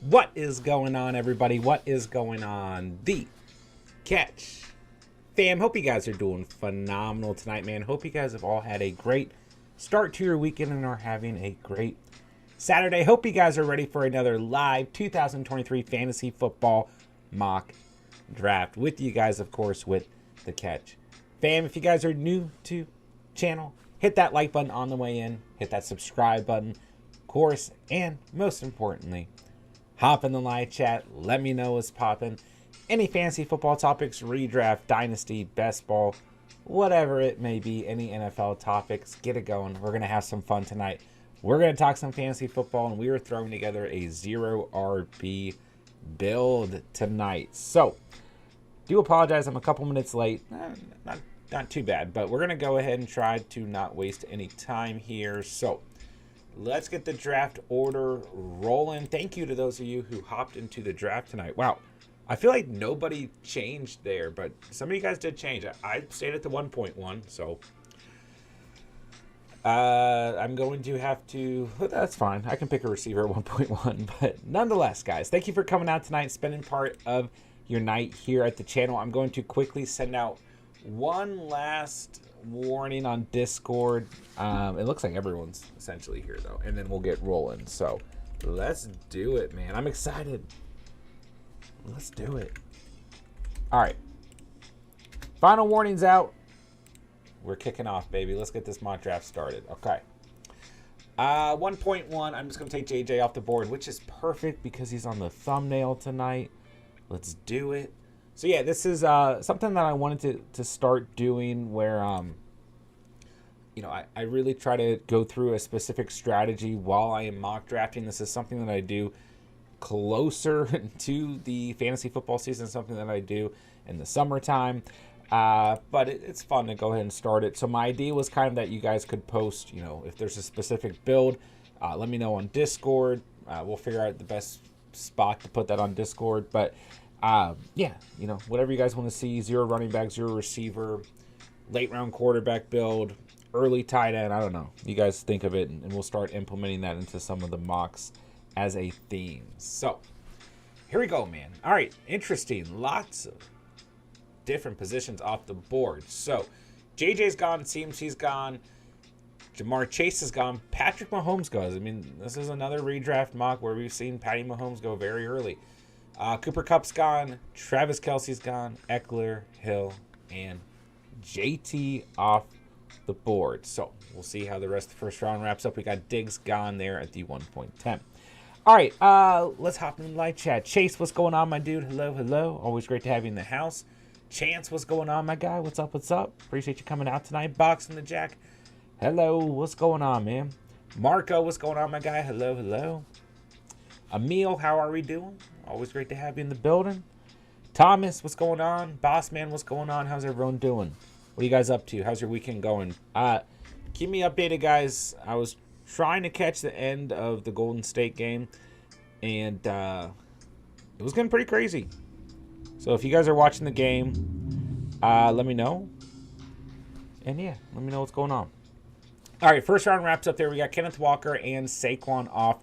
What is going on, everybody? What is going on? The Catch fam, hope you guys are doing phenomenal tonight, man. Hope you guys have all had a great start to your weekend and are having a great Saturday. Hope you guys are ready for another live 2023 fantasy football mock draft with you guys, of course, with The Catch fam. If you guys are new to channel, hit that like button on the way in, hit that subscribe button, of course, and most importantly, hop in the live chat. Let me know what's popping. Any fantasy football topics, redraft, dynasty, best ball, whatever it may be, any NFL topics, get it going. We're going to have some fun tonight. We're going to talk some fantasy football, and we are throwing together a 0 RB build tonight. So, do apologize, I'm a couple minutes late. Not too bad, but we're going to go ahead and try to not waste any time here. So, let's get the draft order rolling. Thank you to those of you who hopped into the draft tonight. Wow, I feel like nobody changed there, but some of you guys did change. I stayed at the 1.1, so I'm going to have to, that's fine. I can pick a receiver at 1.1, but nonetheless, guys, thank you for coming out tonight, spending part of your night here at the channel. I'm going to quickly send out one last warning on Discord. It looks like everyone's essentially here though, and then we'll get rolling. So let's do it, man. I'm excited. Let's do it. All right, final warnings out. We're kicking off, baby. Let's get this mock draft started. Okay, 1.1. I'm just gonna take JJ off the board, which is perfect because he's on the thumbnail tonight. Let's do it. So yeah, this is something that I wanted to start doing where you know, I really try to go through a specific strategy while I am mock drafting. This is something that I do closer to the fantasy football season, something that I do in the summertime. But it's fun to go ahead and start it. So my idea was kind of that you guys could post, you know, if there's a specific build, let me know on Discord. We'll figure out the best spot to put that on Discord. But yeah, you know, whatever you guys want to see, 0 running back, 0 receiver, late round quarterback build, early tight end, I don't know. You guys think of it, and we'll start implementing that into some of the mocks as a theme. So, here we go, man. All right, interesting. Lots of different positions off the board. So, JJ's gone. It seems he's gone. Jamar Chase is gone. Patrick Mahomes goes. I mean, this is another redraft mock where we've seen Patty Mahomes go very early. Cooper Kupp's gone. Travis Kelce's gone. Eckler, Hill, and JT off the board. So we'll see how the rest of the first round wraps up. We got Diggs gone there at the 1.10. All right, let's hop in the live chat. Chase, what's going on, my dude? Hello, hello. Always great to have you in the house. Chance, what's going on, my guy? What's up, what's up? Appreciate you coming out tonight. Boxing the Jack. Hello, what's going on, man? Marco, what's going on, my guy? Hello, hello. Emil, how are we doing? Always great to have you in the building. Thomas, what's going on? Boss man, what's going on? How's everyone doing? What are you guys up to? How's your weekend going? Keep me updated, guys. I was trying to catch the end of the Golden State game, and it was getting pretty crazy. So if you guys are watching the game, let me know. And yeah, let me know what's going on. All right, first round wraps up there. We got Kenneth Walker and Saquon off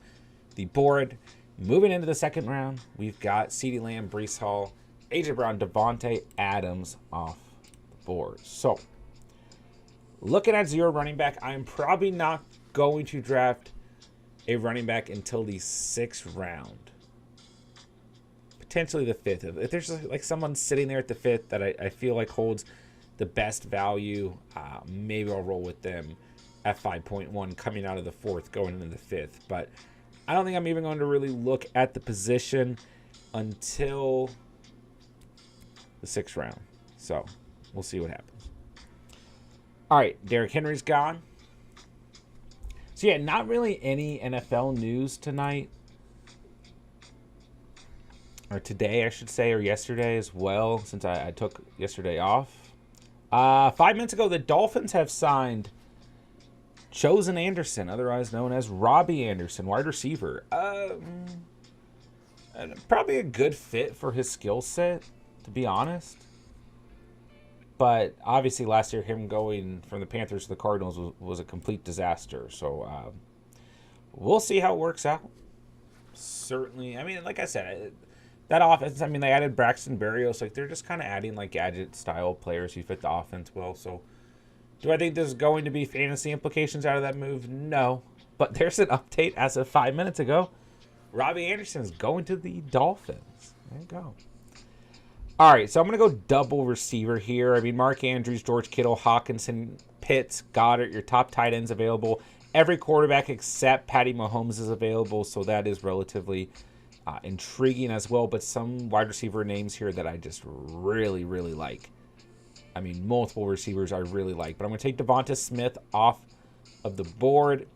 the board. Moving into the second round, we've got CeeDee Lamb, Breece Hall, AJ Brown, Devontae Adams off board. So, looking at 0 running back, I'm probably not going to draft a running back until the 6th round. Potentially the 5th. If there's like someone sitting there at the 5th that I feel like holds the best value, maybe I'll roll with them at 5.1 coming out of the 4th, going into the 5th. But I don't think I'm even going to really look at the position until the 6th round. So, we'll see what happens. All right, Derrick Henry's gone. So, yeah, not really any NFL news tonight. Or today, I should say, or yesterday as well, since I took yesterday off. 5 minutes ago, the Dolphins have signed Chosen Anderson, otherwise known as Robbie Anderson, wide receiver. Probably a good fit for his skill set, to be honest. But obviously last year, him going from the Panthers to the Cardinals was a complete disaster. So we'll see how it works out. certainly. I mean, like I said, that offense. I mean, they added Braxton Berrios. Like they're just kind of adding like gadget style players who fit the offense well. So, do I think there's going to be fantasy implications out of that move? No. But there's an update as of 5 minutes ago. Robbie Anderson is going to the Dolphins. There you go. All right, so I'm going to go double receiver here. I mean, Mark Andrews, George Kittle, Hawkinson, Pitts, Goddard, your top tight ends available. Every quarterback except Patty Mahomes is available, so that is relatively intriguing as well. But some wide receiver names here that I just really, really like. I mean, multiple receivers I really like. But I'm going to take Devonta Smith off of the board.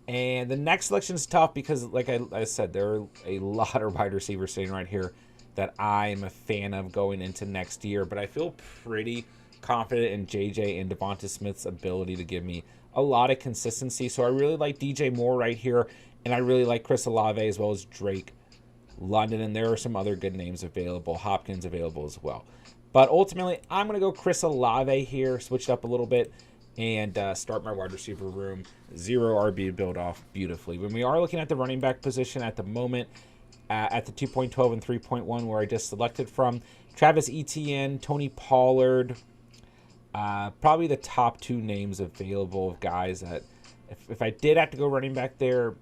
And the next selection is tough because, like I said, there are a lot of wide receivers sitting right here that I'm a fan of going into next year. But I feel pretty confident in JJ and Devonta Smith's ability to give me a lot of consistency. So I really like DJ Moore right here. And I really like Chris Olave as well as Drake London. And there are some other good names available. Hopkins available as well. But ultimately, I'm going to go Chris Olave here. Switch it up a little bit. And start my wide receiver room. 0 RB build off beautifully. When we are looking at the running back position at the moment, at the 2.12 and 3.1 where I just selected from, Travis Etienne, Tony Pollard, probably the top 2 names available of guys that, if I did have to go running back there,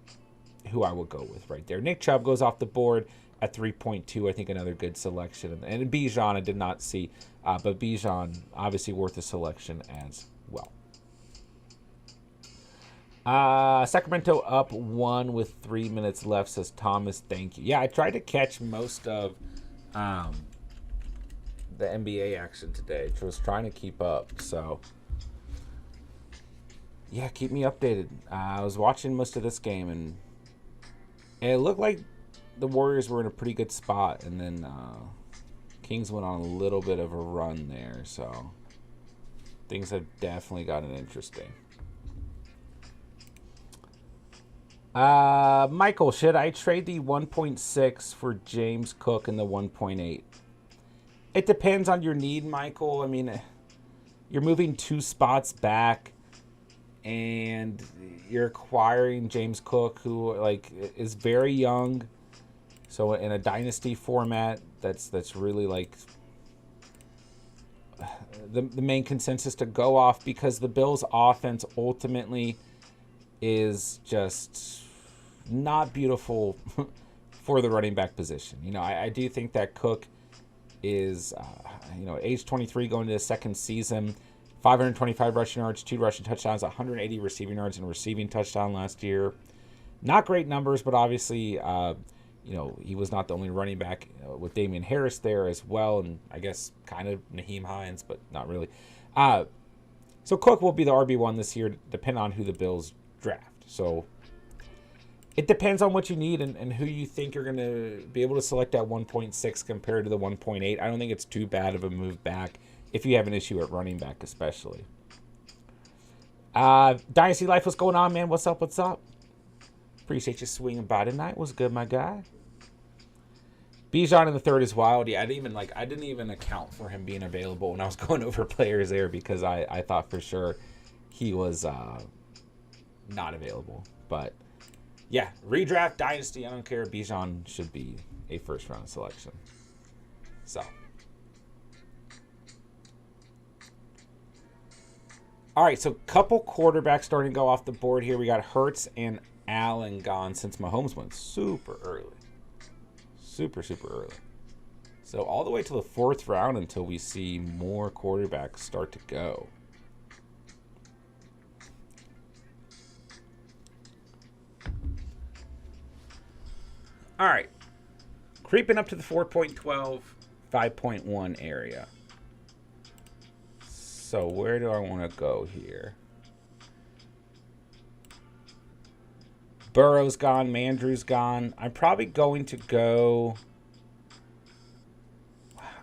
who I would go with right there. Nick Chubb goes off the board at 3.2. I think another good selection. And Bijan I did not see, but Bijan obviously worth a selection as well. Sacramento up 1 with 3 minutes left, says Thomas. Thank you. Yeah, I tried to catch most of the NBA action today. I was trying to keep up. So, yeah, keep me updated. I was watching most of this game, and it looked like the Warriors were in a pretty good spot. And then Kings went on a little bit of a run there. So, things have definitely gotten interesting. Michael, should I trade the 1.6 for James Cook and the 1.8? It depends on your need, Michael. I mean, you're moving 2 spots back, and you're acquiring James Cook, who is very young. So in a dynasty format, that's really like the main consensus to go off, because the Bills' offense ultimately is just not beautiful for the running back position. You know, I do think that Cook is, age 23 going to his second season, 525 rushing yards, 2 rushing touchdowns, 180 receiving yards, and a receiving touchdown last year. Not great numbers, but obviously, he was not the only running back with Damian Harris there as well, and I guess kind of Naheem Hines, but not really. So Cook will be the RB1 this year, depending on who the Bills draft. So it depends on what you need and who you think you're going to be able to select at 1.6 compared to the 1.8. I don't think it's too bad of a move back if you have an issue at running back especially. Dynasty Life, what's going on, man? What's up? Appreciate you swinging by tonight. What's good, my guy? Bijan in the third is wild. Yeah, I didn't even account for him being available when I was going over players there, because I thought for sure he was not available. But yeah, redraft, dynasty, I don't care. Bijan should be a first round selection. So, all right, so couple quarterbacks starting to go off the board here. We got Hurts and Allen gone since Mahomes went super early. Super early. So all the way to the 4th round until we see more quarterbacks start to go. All right. Creeping up to the 4.12, 5.1 area. So where do I want to go here? Burrow's gone. Mandrew's gone. I'm probably going to go,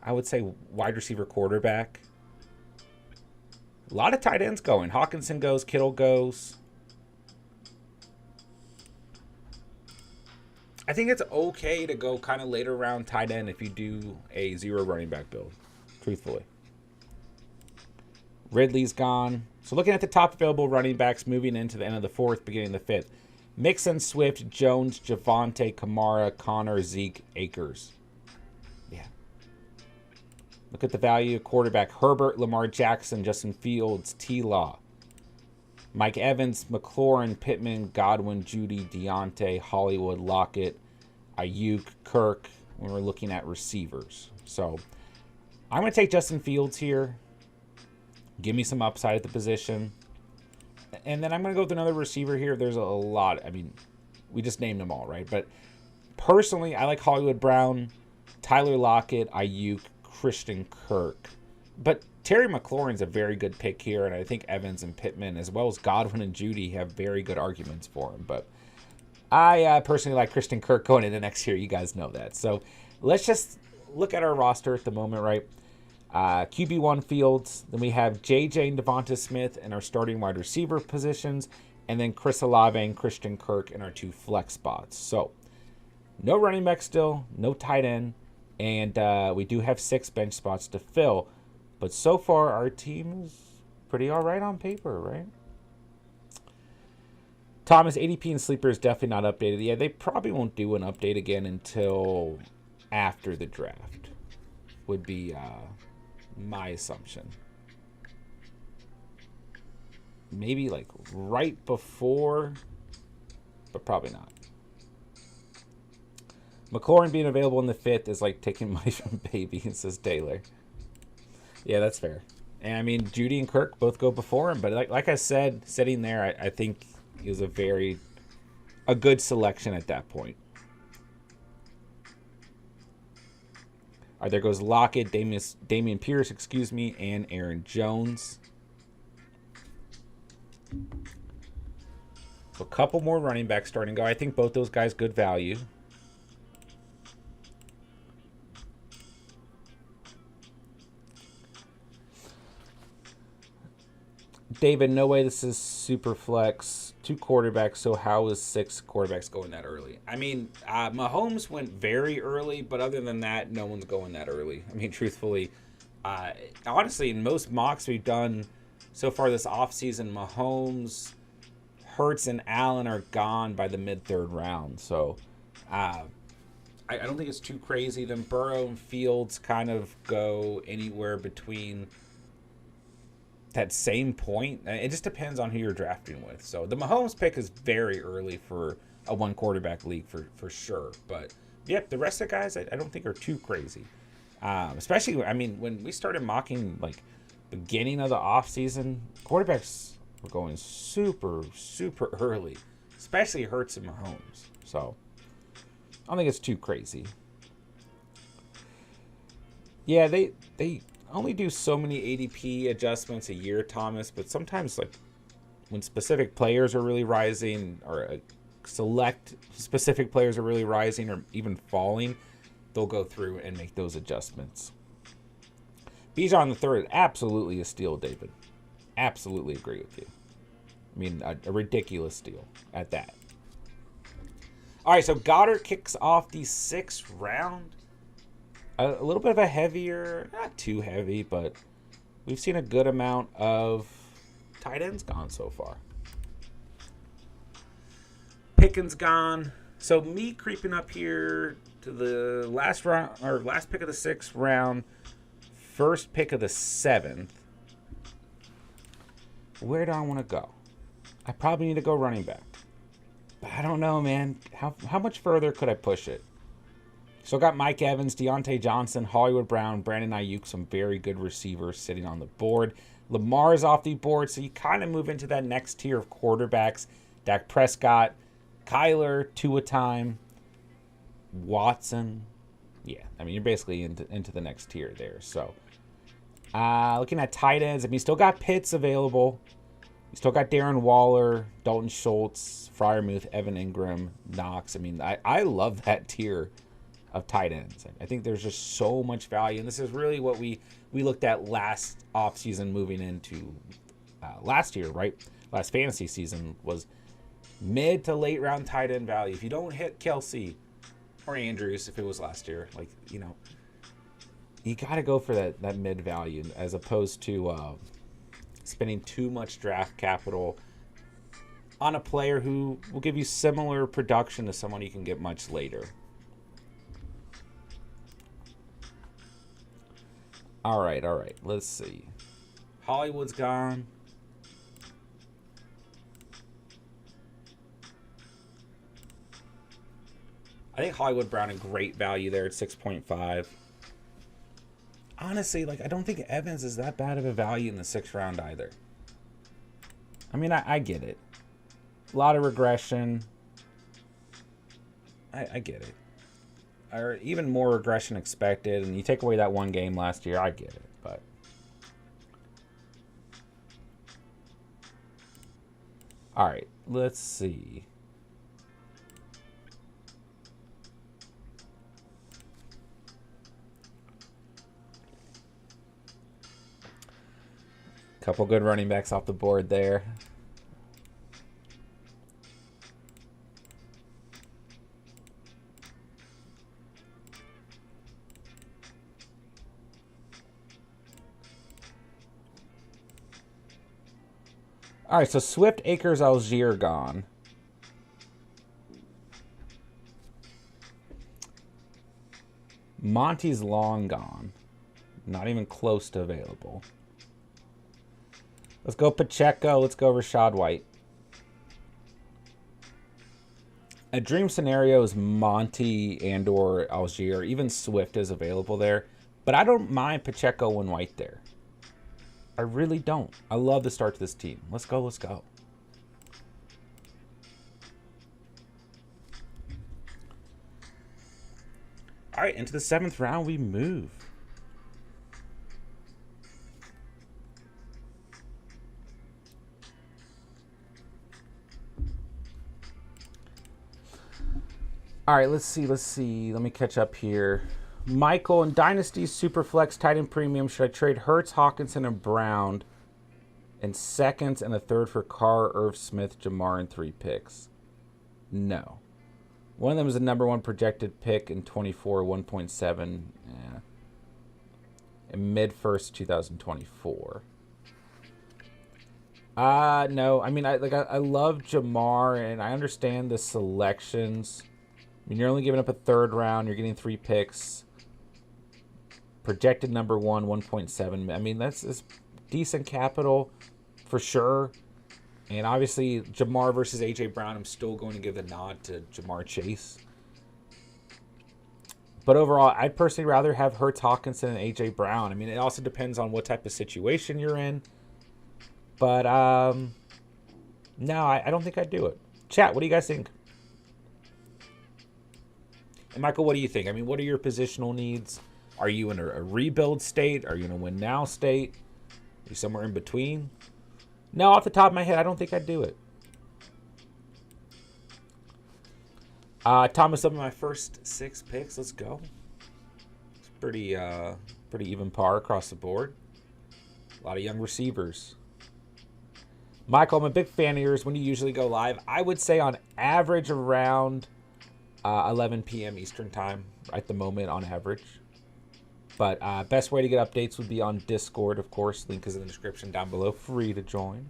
I would say, wide receiver quarterback. A lot of tight ends going. Hawkinson goes. Kittle goes. I think it's okay to go kind of later round tight end if you do a 0 running back build, truthfully. Ridley's gone. So looking at the top available running backs moving into the end of the 4th, beginning of the 5th. Mixon, Swift, Jones, Javonte, Kamara, Connor, Zeke, Akers. Yeah. Look at the value of quarterback. Herbert, Lamar Jackson, Justin Fields, T-Law. Mike Evans, McLaurin, Pittman, Godwin, Judy, Deontay, Hollywood, Lockett, Ayuk, Kirk, when we're looking at receivers. So I'm going to take Justin Fields here. Give me some upside at the position. And then I'm going to go with another receiver here. There's a lot. I mean, we just named them all, right? But personally, I like Hollywood Brown, Tyler Lockett, Ayuk, Christian Kirk. But Terry McLaurin's a very good pick here, and I think Evans and Pittman, as well as Godwin and Judy, have very good arguments for him. But I personally like Christian Kirk going into next year. You guys know that. So let's just look at our roster at the moment, right? QB1 Fields. Then we have JJ and Devonta Smith in our starting wide receiver positions. And then Chris Olave and Christian Kirk in our 2 flex spots. So no running back still, no tight end. And we do have 6 bench spots to fill. But so far, our team is pretty all right on paper, right? Thomas, ADP and Sleeper is definitely not updated. Yeah, they probably won't do an update again until after the draft, would be my assumption. Maybe like right before, but probably not. McLaurin being available in the 5th is like taking money from baby, says Taylor. Yeah, that's fair. And I mean, Judy and Kirk both go before him, but like I said, sitting there, I think he was a good selection at that point. All right, there goes Lockett, Damian Pierce, and Aaron Jones. So a couple more running backs starting to go. I think both those guys good value. David, no way this is super flex. 2 quarterbacks, so how is 6 quarterbacks going that early? I mean, Mahomes went very early, but other than that, no one's going that early. I mean, truthfully, honestly, in most mocks we've done so far this offseason, Mahomes, Hurts, and Allen are gone by the mid-3rd round. So I don't think it's too crazy. Then Burrow and Fields kind of go anywhere between that same point. It just depends on who you're drafting with. So the Mahomes pick is very early for a 1 quarterback league for sure. But yep, the rest of the guys I don't think are too crazy. Especially, I mean, when we started mocking like beginning of the offseason, quarterbacks were going super, super early, especially Hurts and Mahomes. So I don't think it's too crazy. Yeah, they only do so many ADP adjustments a year, Thomas, but sometimes like when specific players are really rising or select specific players are really rising or even falling, they'll go through and make those adjustments. Bijan the third, absolutely a steal, David. Absolutely agree with you. I mean, a ridiculous steal at that. All right, so Goddard kicks off the 6th round. A little bit of a heavier, not too heavy, but we've seen a good amount of tight ends gone so far. Pickens gone. So me creeping up here to the last round, or last pick of the 6th round, first pick of the 7th. Where do I want to go? I probably need to go running back. But I don't know, man. How much further could I push it? So I got Mike Evans, Deontay Johnson, Hollywood Brown, Brandon Ayuk, some very good receivers sitting on the board. Lamar's off the board, so you kind of move into that next tier of quarterbacks. Dak Prescott, Kyler, Tua time, Watson. Yeah, I mean, you're basically into the next tier there. So looking at tight ends, I mean, you still got Pitts available. You still got Darren Waller, Dalton Schultz, Freiermuth, Evan Ingram, Knox. I mean, I love that tier of tight ends. I think there's just so much value, and this is really what we looked at last offseason moving into last year, right? Last fantasy season was mid to late round tight end value. If you don't hit Kelsey or Andrews, if it was last year, like, you know, you got to go for that mid value as opposed to spending too much draft capital on a player who will give you similar production to someone you can get much later. All right. Let's see. Hollywood's gone. I think Hollywood Brown a great value there at 6.5. Honestly, like, I don't think Evans is that bad of a value in the 6th round either. I mean, I get it. A lot of regression. I get it. Or even more regression expected, and you take away that one game last year, I get it. But all right, let's see. Couple good running backs off the board there. All right, so Swift, Akers, Algier gone. Monty's long gone. Not even close to available. Let's go Pacheco. Let's go Rashad White. A dream scenario is Monty and or Algier. Even Swift is available there. But I don't mind Pacheco and White there. I really don't. I love the start to this team. Let's go. Let's go. All right, into the 7th round we move. All right, let's see. Let me catch up here. Michael, in Dynasty Superflex tight end premium, should I trade Hurts, Hawkinson, and Brown in seconds and a third for Carr, Irv Smith, Jamar, and 3 picks? No. One of them is the number 1 projected pick in 24, 1.7. Yeah. In mid-first 2024. No. I mean, I love Jamar, and I understand the selections. I mean, you're only giving up a 3rd round. You're getting 3 picks. Projected number 1, 1.7. I mean, that's decent capital for sure. And obviously, Jamar versus A.J. Brown, I'm still going to give the nod to Jamar Chase. But overall, I'd personally rather have Hurts, Hawkinson, and A.J. Brown. I mean, it also depends on what type of situation you're in. But, no, I don't think I'd do it. Chat, what do you guys think? And Michael, what do you think? I mean, what are your positional needs? Are you in a rebuild state? Are you in a win now state? Are you somewhere in between? No, off the top of my head, I don't think I'd do it. Thomas, up in my first 6 picks. Let's go. It's pretty even par across the board. A lot of young receivers. Michael, I'm a big fan of yours. When do you usually go live? I would say on average around 11 p.m. Eastern time at the moment on average. But best way to get updates would be on Discord, of course. Link is in the description down below. Free to join.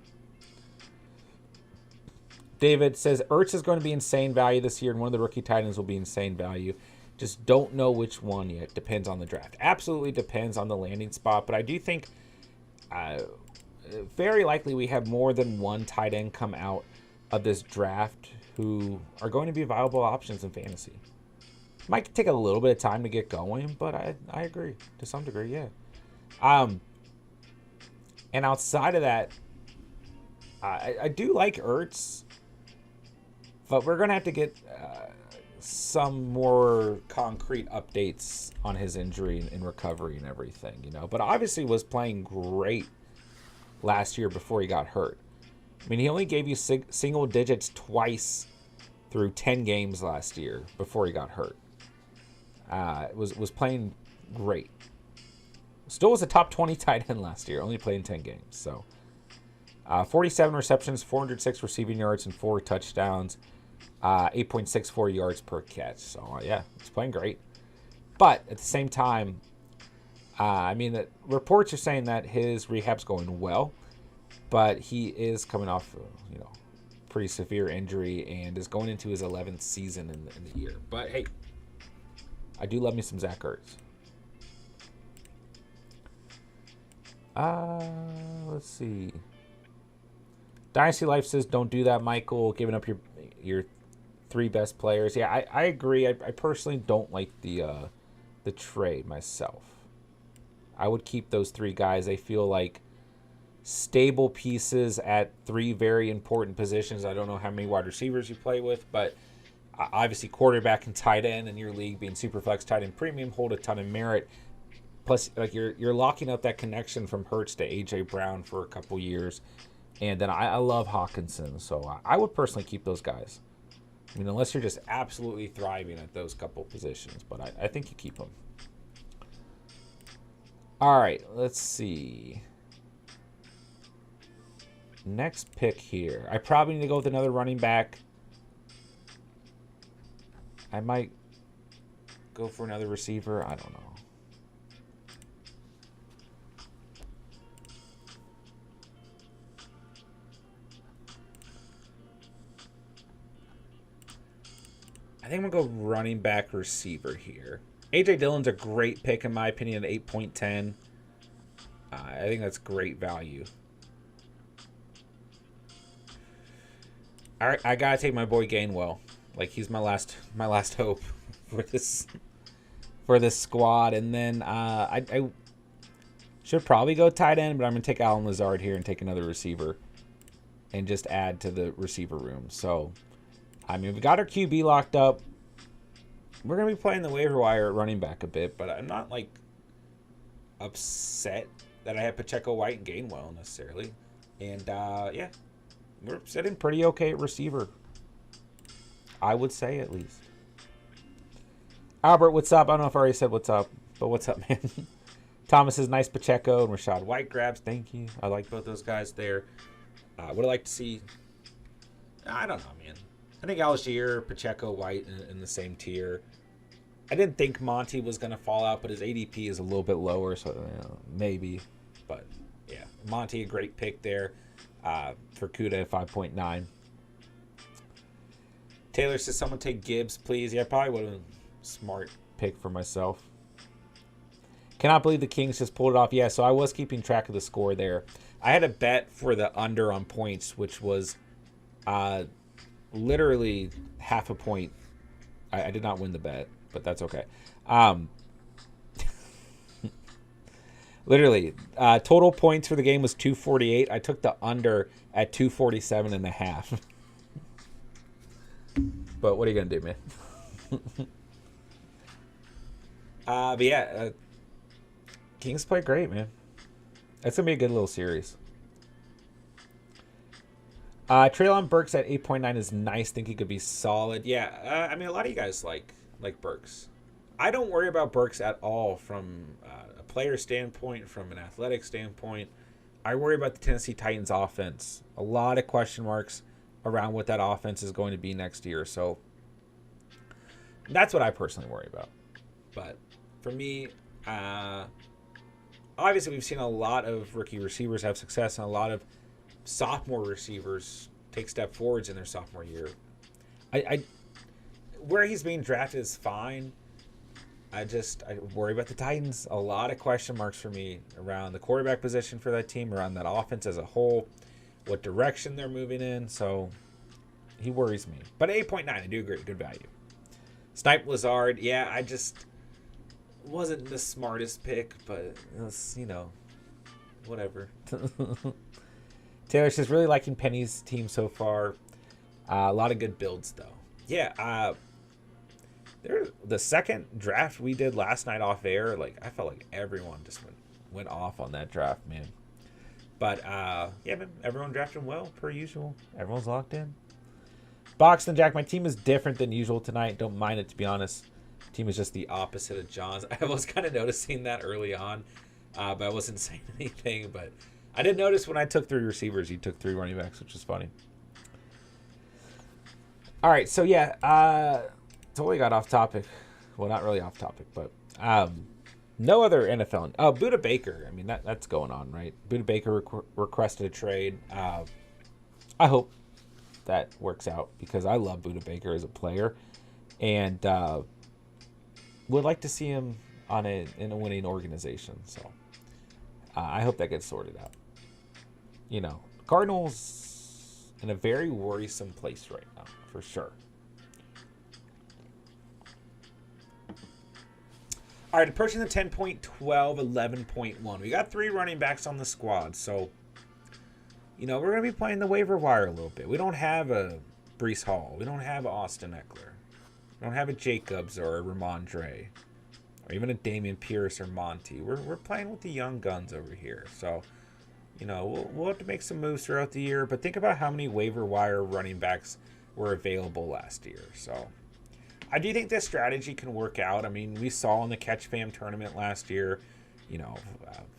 David says, Ertz is going to be insane value this year, and one of the rookie tight ends will be insane value. Just don't know which one yet. Depends on the draft. Absolutely depends on the landing spot. But I do think very likely we have more than one tight end come out of this draft who are going to be viable options in fantasy. Might take a little bit of time to get going, but I agree to some degree, yeah. And outside of that, I do like Ertz, but we're going to have to get some more concrete updates on his injury and recovery and everything, you know. But obviously was playing great last year before he got hurt. I mean, he only gave you single digits twice through 10 games last year before he got hurt. Was playing great. Still was a top 20 tight end last year, only played in 10 games. So 47 receptions, 406 receiving yards, and 4 touchdowns, 8.64 yards per catch. So yeah, he's playing great. But at the same time, I mean, the reports are saying that his rehab's going well, but he is coming off, pretty severe injury and is going into his 11th season in the year. But hey, I do love me some Zach Ertz. Let's see. Dynasty Life says don't do that, Michael. Giving up your 3 best players. Yeah, I agree. I personally don't like the trade myself. I would keep those 3 guys. They feel like stable pieces at 3 very important positions. I don't know how many wide receivers you play with, but obviously quarterback and tight end in your league being Superflex tight end premium hold a ton of merit. Plus, like you're locking up that connection from Hurts to AJ Brown for a couple years, and then I love Hawkinson, so I would personally keep those guys. I mean, unless you're just absolutely thriving at those couple positions, but I think you keep them. All right, let's see. Next pick here. I probably need to go with another running back. I might go for another receiver. I don't know. I think I'm going to go running back receiver here. A.J. Dillon's a great pick, in my opinion, at 8.10. I think that's great value. All right, I got to take my boy Gainwell. Like, he's my last hope for this squad. And then I should probably go tight end, but I'm going to take Allen Lazard here and take another receiver and just add to the receiver room. So, I mean, we got our QB locked up. We're going to be playing the waiver wire at running back a bit, but I'm not, like, upset that I have Pacheco, White, and Gainwell necessarily. And, yeah, we're sitting pretty okay at receiver. I would say, at least. Albert, what's up? I don't know if I already said what's up, but what's up, man? Thomas says, nice Pacheco and Rashad White grabs. Thank you. I like both those guys there. Would I like to see... I don't know, man. I think Algier, Pacheco, White in the same tier. I didn't think Monty was going to fall out, but his ADP is a little bit lower, so maybe. But, yeah, Monty, a great pick there for Kuda at 5.9. Taylor says, someone take Gibbs, please. Yeah, probably would have been a smart pick for myself. Cannot believe the Kings just pulled it off. Yeah, so I was keeping track of the score there. I had a bet for the under on points, which was literally half a point. I did not win the bet, but that's okay. Literally, total points for the game was 248. I took the under at 247.5. But what are you going to do, man? But yeah, Kings play great, man. That's going to be a good little series. Treylon Burks at 8.9 is nice. Think he could be solid. Yeah, I mean, a lot of you guys like Burks. I don't worry about Burks at all from a player standpoint, from an athletic standpoint. I worry about the Tennessee Titans offense. A lot of question marks around what that offense is going to be next year. So that's what I personally worry about. But for me, obviously we've seen a lot of rookie receivers have success and a lot of sophomore receivers take step forwards in their sophomore year. Where he's being drafted is fine. I worry about the Titans. A lot of question marks for me around the quarterback position for that team, around that offense as a whole, what direction they're moving in. So he worries me. But 8.9, I do agree. Good value. Snipe Lazard, yeah, I just wasn't the smartest pick, but it was, whatever. Taylor's just really liking Penny's team so far. A lot of good builds, though. Yeah, the second draft we did last night off air, I felt like everyone just went off on that draft, man. But, yeah, man, everyone drafted well, per usual. Everyone's locked in. Boxton Jack, my team is different than usual tonight. Don't mind it, to be honest. Team is just the opposite of John's. I was kind of noticing that early on, but I wasn't saying anything. But I did notice when I took 3 receivers, you took 3 running backs, which is funny. All right, so yeah, totally got off topic. Well, not really off topic, but no other NFL. Oh, Buda Baker. I mean, that's going on, right? Buda Baker requested a trade. I hope that works out because I love Buda Baker as a player, and would like to see him in a winning organization. So I hope that gets sorted out. You know, Cardinals in a very worrisome place right now, for sure. All right, approaching the 10.12, 11.1. We got 3 running backs on the squad, so, you know, we're going to be playing the waiver wire a little bit. We don't have a Breece Hall. We don't have a Austin Eckler. We don't have a Jacobs or a Ramondre, or even a Dameon Pierce or Monty. We're playing with the young guns over here, so, you know, we'll have to make some moves throughout the year, but think about how many waiver wire running backs were available last year, so I do think this strategy can work out. I mean, we saw in the Catch Fam tournament last year, you know,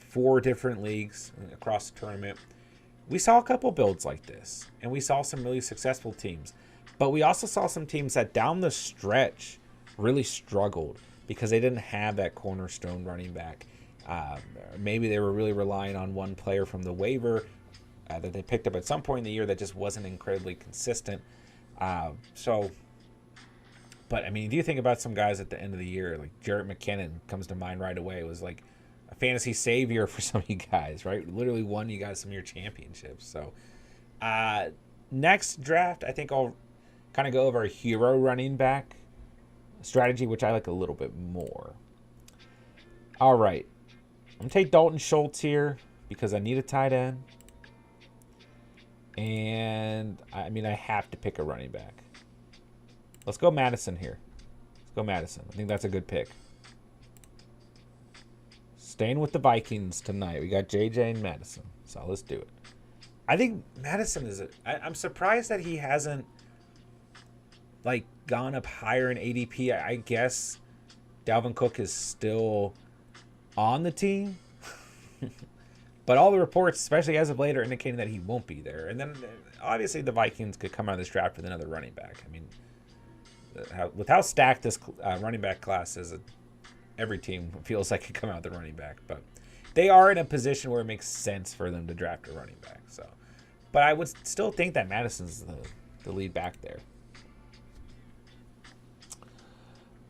4 different leagues across the tournament. We saw a couple builds like this, and we saw some really successful teams. But we also saw some teams that down the stretch really struggled because they didn't have that cornerstone running back. Maybe they were really relying on one player from the waiver that they picked up at some point in the year that just wasn't incredibly consistent. But, I mean, do you think about some guys at the end of the year, like Jarrett McKinnon comes to mind right away. It was like a fantasy savior for some of you guys, right? Literally won you guys some of your championships. So, next draft, I think I'll kind of go over a hero running back strategy, which I like a little bit more. All right. I'm going to take Dalton Schultz here because I need a tight end. And, I mean, I have to pick a running back. Let's go Madison here. Let's go Madison. I think that's a good pick. Staying with the Vikings tonight. We got JJ and Madison. So let's do it. I think Madison is I'm surprised that he hasn't like gone up higher in ADP. I guess Dalvin Cook is still on the team. But all the reports, especially as of late, are indicating that he won't be there. And then obviously the Vikings could come out of this draft with another running back. I mean, with how stacked this running back class is, every team feels like it could come out with a running back. But they are in a position where it makes sense for them to draft a running back. So, but I would still think that Madison's the lead back there.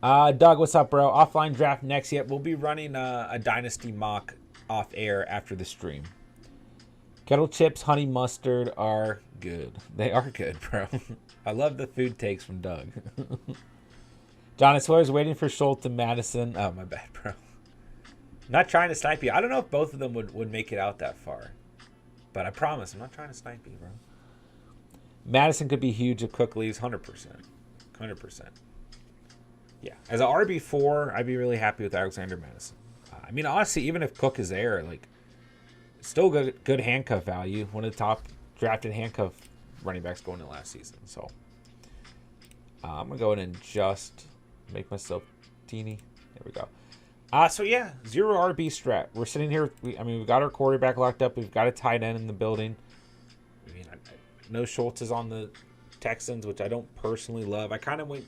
Doug, what's up, bro? Offline draft next. Yet we'll be running a dynasty mock off air after the stream. Kettle chips, honey mustard are good. They are good, bro. I love the food takes from Doug. John, I swear I was waiting for Schultz and Madison. Oh, my bad, bro. I'm not trying to snipe you. I don't know if both of them would make it out that far. But I promise, I'm not trying to snipe you, bro. Madison could be huge if Cook leaves 100%. 100%. Yeah. As an RB4, I'd be really happy with Alexander Madison. I mean, honestly, even if Cook is there, like, still good handcuff value. One of the top drafted handcuff running backs going into last season. So I'm going to go in and just make myself teeny. There we go. So, yeah, 0 RB strat. We're sitting here. We've got our quarterback locked up. We've got a tight end in the building. I mean, I know Schultz is on the Texans, which I don't personally love. I kind of went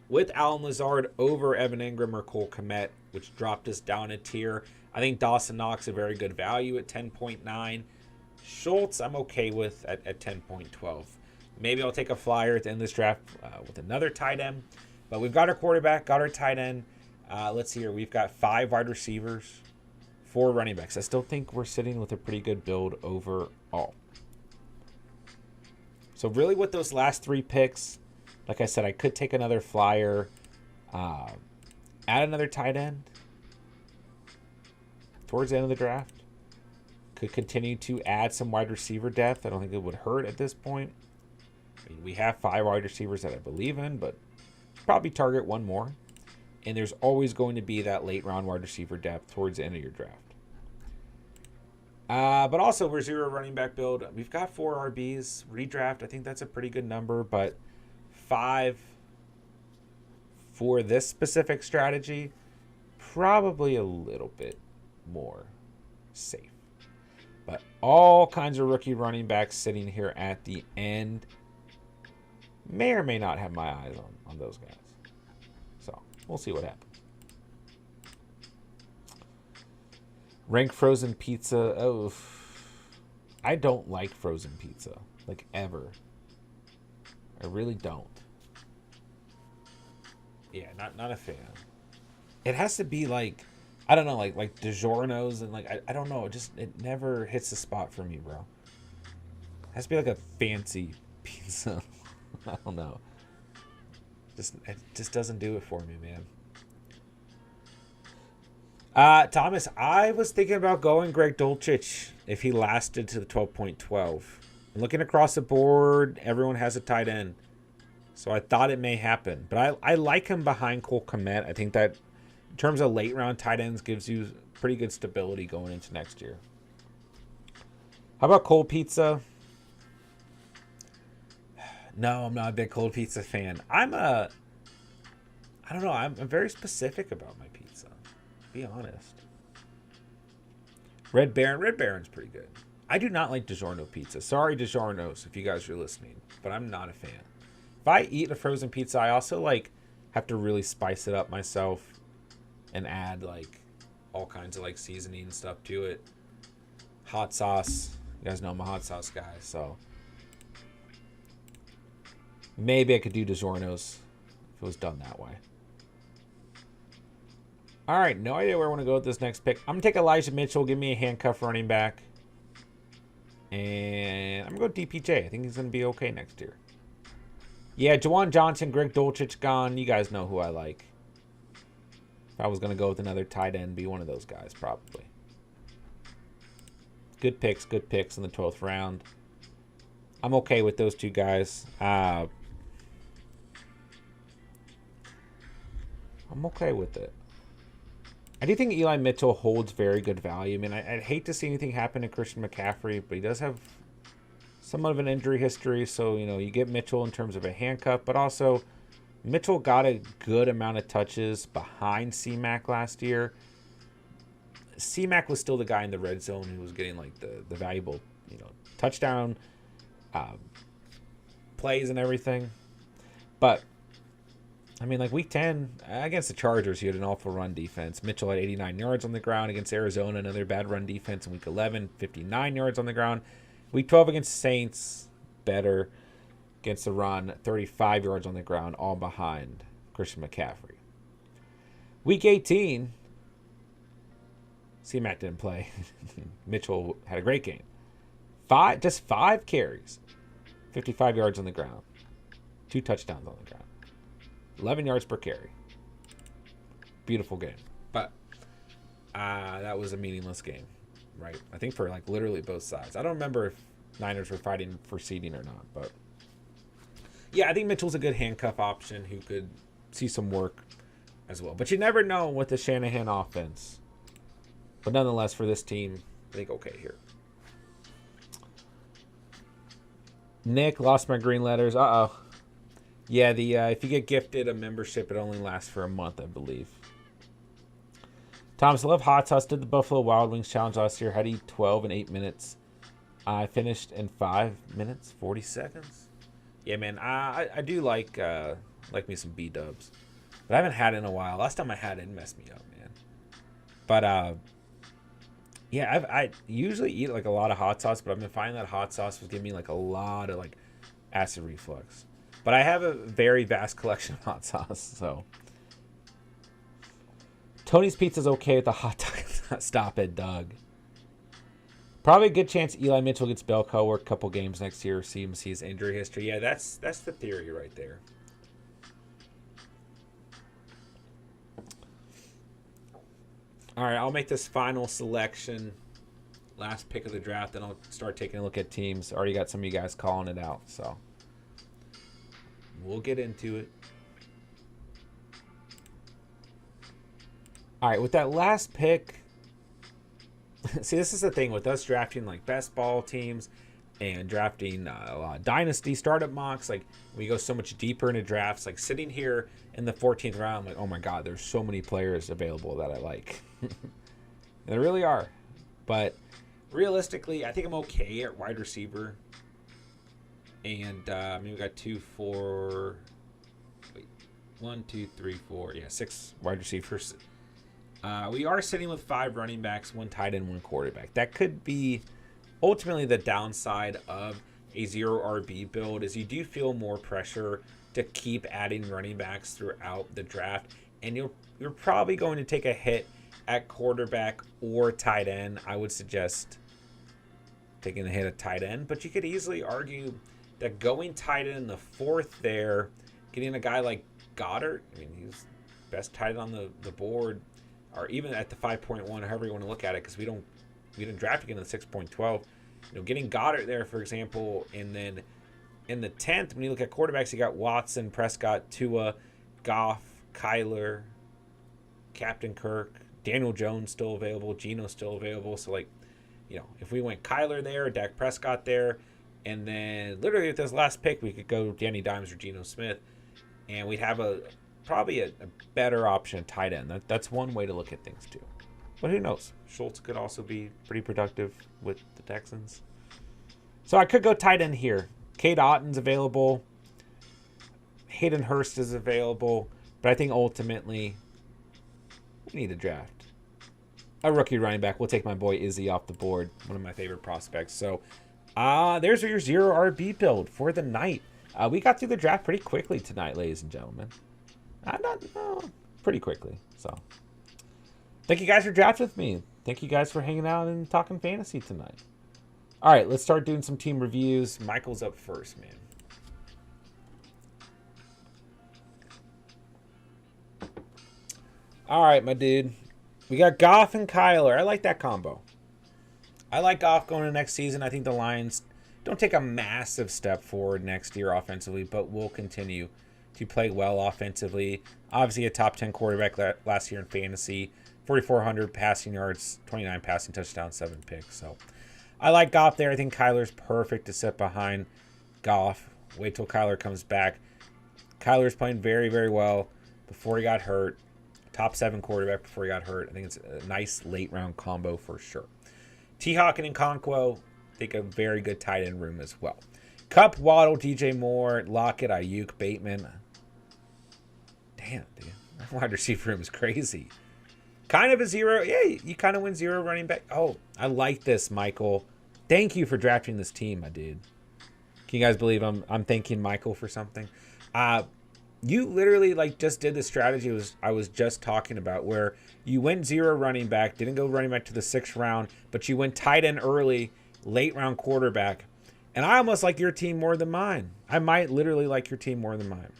with Alan Lazard over Evan Ingram or Cole Kmet, which dropped us down a tier. I think Dawson Knox a very good value at 10.9. Schultz I'm okay with at 10.12. Maybe I'll take a flyer at the end of this draft with another tight end. But we've got our quarterback, got our tight end. Let's see here. We've got 5 wide receivers, 4 running backs. I still think we're sitting with a pretty good build overall. So really with those last 3 picks, like I said, I could take another flyer, add another tight end towards the end of the draft. Could continue to add some wide receiver depth. I don't think it would hurt at this point. I mean, we have 5 wide receivers that I believe in, but probably target one more. And there's always going to be that late round wide receiver depth towards the end of your draft. But also, we're 0 running back build. We've got 4 RBs. Redraft, I think that's a pretty good number, but 5 for this specific strategy, probably a little bit more safe. But all kinds of rookie running backs sitting here at the end. May or may not have my eyes on those guys. So, we'll see what happens. Rank frozen pizza. Oh, I don't like frozen pizza. Like, ever. I really don't. Yeah, not a fan. It has to be like, I don't know, like DiGiorno's and like I don't know, it never hits the spot for me, bro. It has to be like a fancy pizza. I don't know. It just doesn't do it for me, man. Thomas, I was thinking about going Greg Dulcich if he lasted to the 12.12. Looking across the board, everyone has a tight end. So I thought it may happen. But I like him behind Cole Kmet. I think that in terms of late round tight ends gives you pretty good stability going into next year. How about cold pizza? No, I'm not a big cold pizza fan. I don't know. I'm very specific about my pizza. To be honest. Red Baron's pretty good. I do not like DiGiorno pizza. Sorry, DiGiorno's, if you guys are listening. But I'm not a fan. If I eat a frozen pizza, I also like have to really spice it up myself and add like all kinds of like seasoning and stuff to it. Hot sauce. You guys know I'm a hot sauce guy, so maybe I could do DiGiorno's if it was done that way. All right, no idea where I want to go with this next pick. I'm going to take Elijah Mitchell. Give me a handcuff running back. And I'm going to go DPJ. I think he's going to be okay next year. Yeah, Juwan Johnson, Greg Dulcich gone. You guys know who I like. If I was going to go with another tight end, be one of those guys probably. Good picks in the 12th round. I'm okay with those two guys. I'm okay with it. I do think Eli Mitchell holds very good value. I mean, I'd hate to see anything happen to Christian McCaffrey, but he does have somewhat of an injury history. So, you know, you get Mitchell in terms of a handcuff, but also Mitchell got a good amount of touches behind C-Mac last year. C-Mac was still the guy in the red zone who was getting like the valuable, you know, touchdown plays and everything. But I mean, like week 10 against the Chargers, he had an awful run defense. Mitchell had 89 yards on the ground against Arizona, another bad run defense in week 11, 59 yards on the ground. Week 12 against Saints, better against the run, 35 yards on the ground, all behind Christian McCaffrey. Week 18, C-Mac didn't play. Mitchell had a great game. Just five carries, 55 yards on the ground, 2 touchdowns on the ground. 11 yards per carry. Beautiful game. But that was a meaningless game, right? I think for like literally both sides. I don't remember if Niners were fighting for seeding or not, but yeah, I think Mitchell's a good handcuff option who could see some work as well. But you never know with the Shanahan offense. But nonetheless, for this team, I think okay here. Nick, lost my green letters. Uh-oh. Yeah, if you get gifted a membership, it only lasts for a month, I believe. Thomas, I love hot sauce. Did the Buffalo Wild Wings challenge last year. Had to eat 12 in 8 minutes. I finished in 5 minutes, 40 seconds. Yeah, man, I do like me some B-dubs. But I haven't had it in a while. Last time I had it messed me up, man. But, yeah, I usually eat like a lot of hot sauce, but I've been finding that hot sauce was giving me like a lot of like acid reflux. But I have a very vast collection of hot sauce, so. Tony's Pizza's okay with the hot dog. Stop it, Doug. Probably a good chance Eli Mitchell gets Belco work a couple games next year. See him see his injury history. Yeah, that's the theory right there. All right, I'll make this final selection. Last pick of the draft, then I'll start taking a look at teams. Already got some of you guys calling it out, so. We'll get into it. All right, with that last pick, see, this is the thing with us drafting like best ball teams and drafting a lot of dynasty startup mocks. Like we go so much deeper into drafts. Like sitting here in the 14th round, I'm like, oh my god, there's so many players available that I like. And there really are. But realistically, I think I'm okay at wide receiver. And we got 6 wide receivers. We are sitting with 5 running backs, 1 tight end, 1 quarterback. That could be ultimately the downside of a zero RB build is you do feel more pressure to keep adding running backs throughout the draft, and you're probably going to take a hit at quarterback or tight end. I would suggest taking a hit at tight end, but you could easily argue that going tight end in the 4th there, getting a guy like Goddard, I mean, he's best tight end on the board, or even at the 5.1, however you want to look at it, because we didn't draft again in the 6.12. Getting Goddard there, for example, and then in the 10th, when you look at quarterbacks, you got Watson, Prescott, Tua, Goff, Kyler, Captain Kirk, Daniel Jones still available, Geno still available. So, if we went Kyler there, Dak Prescott there, and then literally with this last pick, we could go Danny Dimes or Geno Smith, and we'd have probably a better option tight end. That's one way to look at things too. But who knows? Schultz could also be pretty productive with the Texans. So I could go tight end here. Cade Otton's available. Hayden Hurst is available. But I think ultimately we need to draft a rookie running back. We'll take my boy Izzy off the board. One of my favorite prospects. So there's your zero RB build for the night. We got through the draft pretty quickly tonight, ladies and gentlemen. Pretty quickly. So thank you guys for drafting with me. Thank you guys for hanging out and talking fantasy tonight. All right, let's start doing some team reviews. Michael's up first, man. All right, my dude. We got Goff and Kyler. I like that combo. I like Goff going into next season. I think the Lions don't take a massive step forward next year offensively, but will continue to play well offensively. Obviously, a top 10 quarterback last year in fantasy. 4,400 passing yards, 29 passing touchdowns, 7 picks. So I like Goff there. I think Kyler's perfect to sit behind Goff. Wait till Kyler comes back. Kyler's playing very, very well before he got hurt. Top 7 quarterback before he got hurt. I think it's a nice late round combo for sure. T-Hawk and Nkonkwo, I think a very good tight end room as well. Kupp, Waddle, DJ Moore, Lockett, Ayuk, Bateman. Damn, dude. That wide receiver room is crazy. Kind of a zero. Yeah, you kind of win zero running back. Oh, I like this, Michael. Thank you for drafting this team, my dude. Can you guys believe I'm thanking Michael for something? You literally just did the strategy I was just talking about, where you went zero running back, didn't go running back to the 6th round, but you went tight end early, late round quarterback. And I almost like your team more than mine. I might literally like your team more than mine.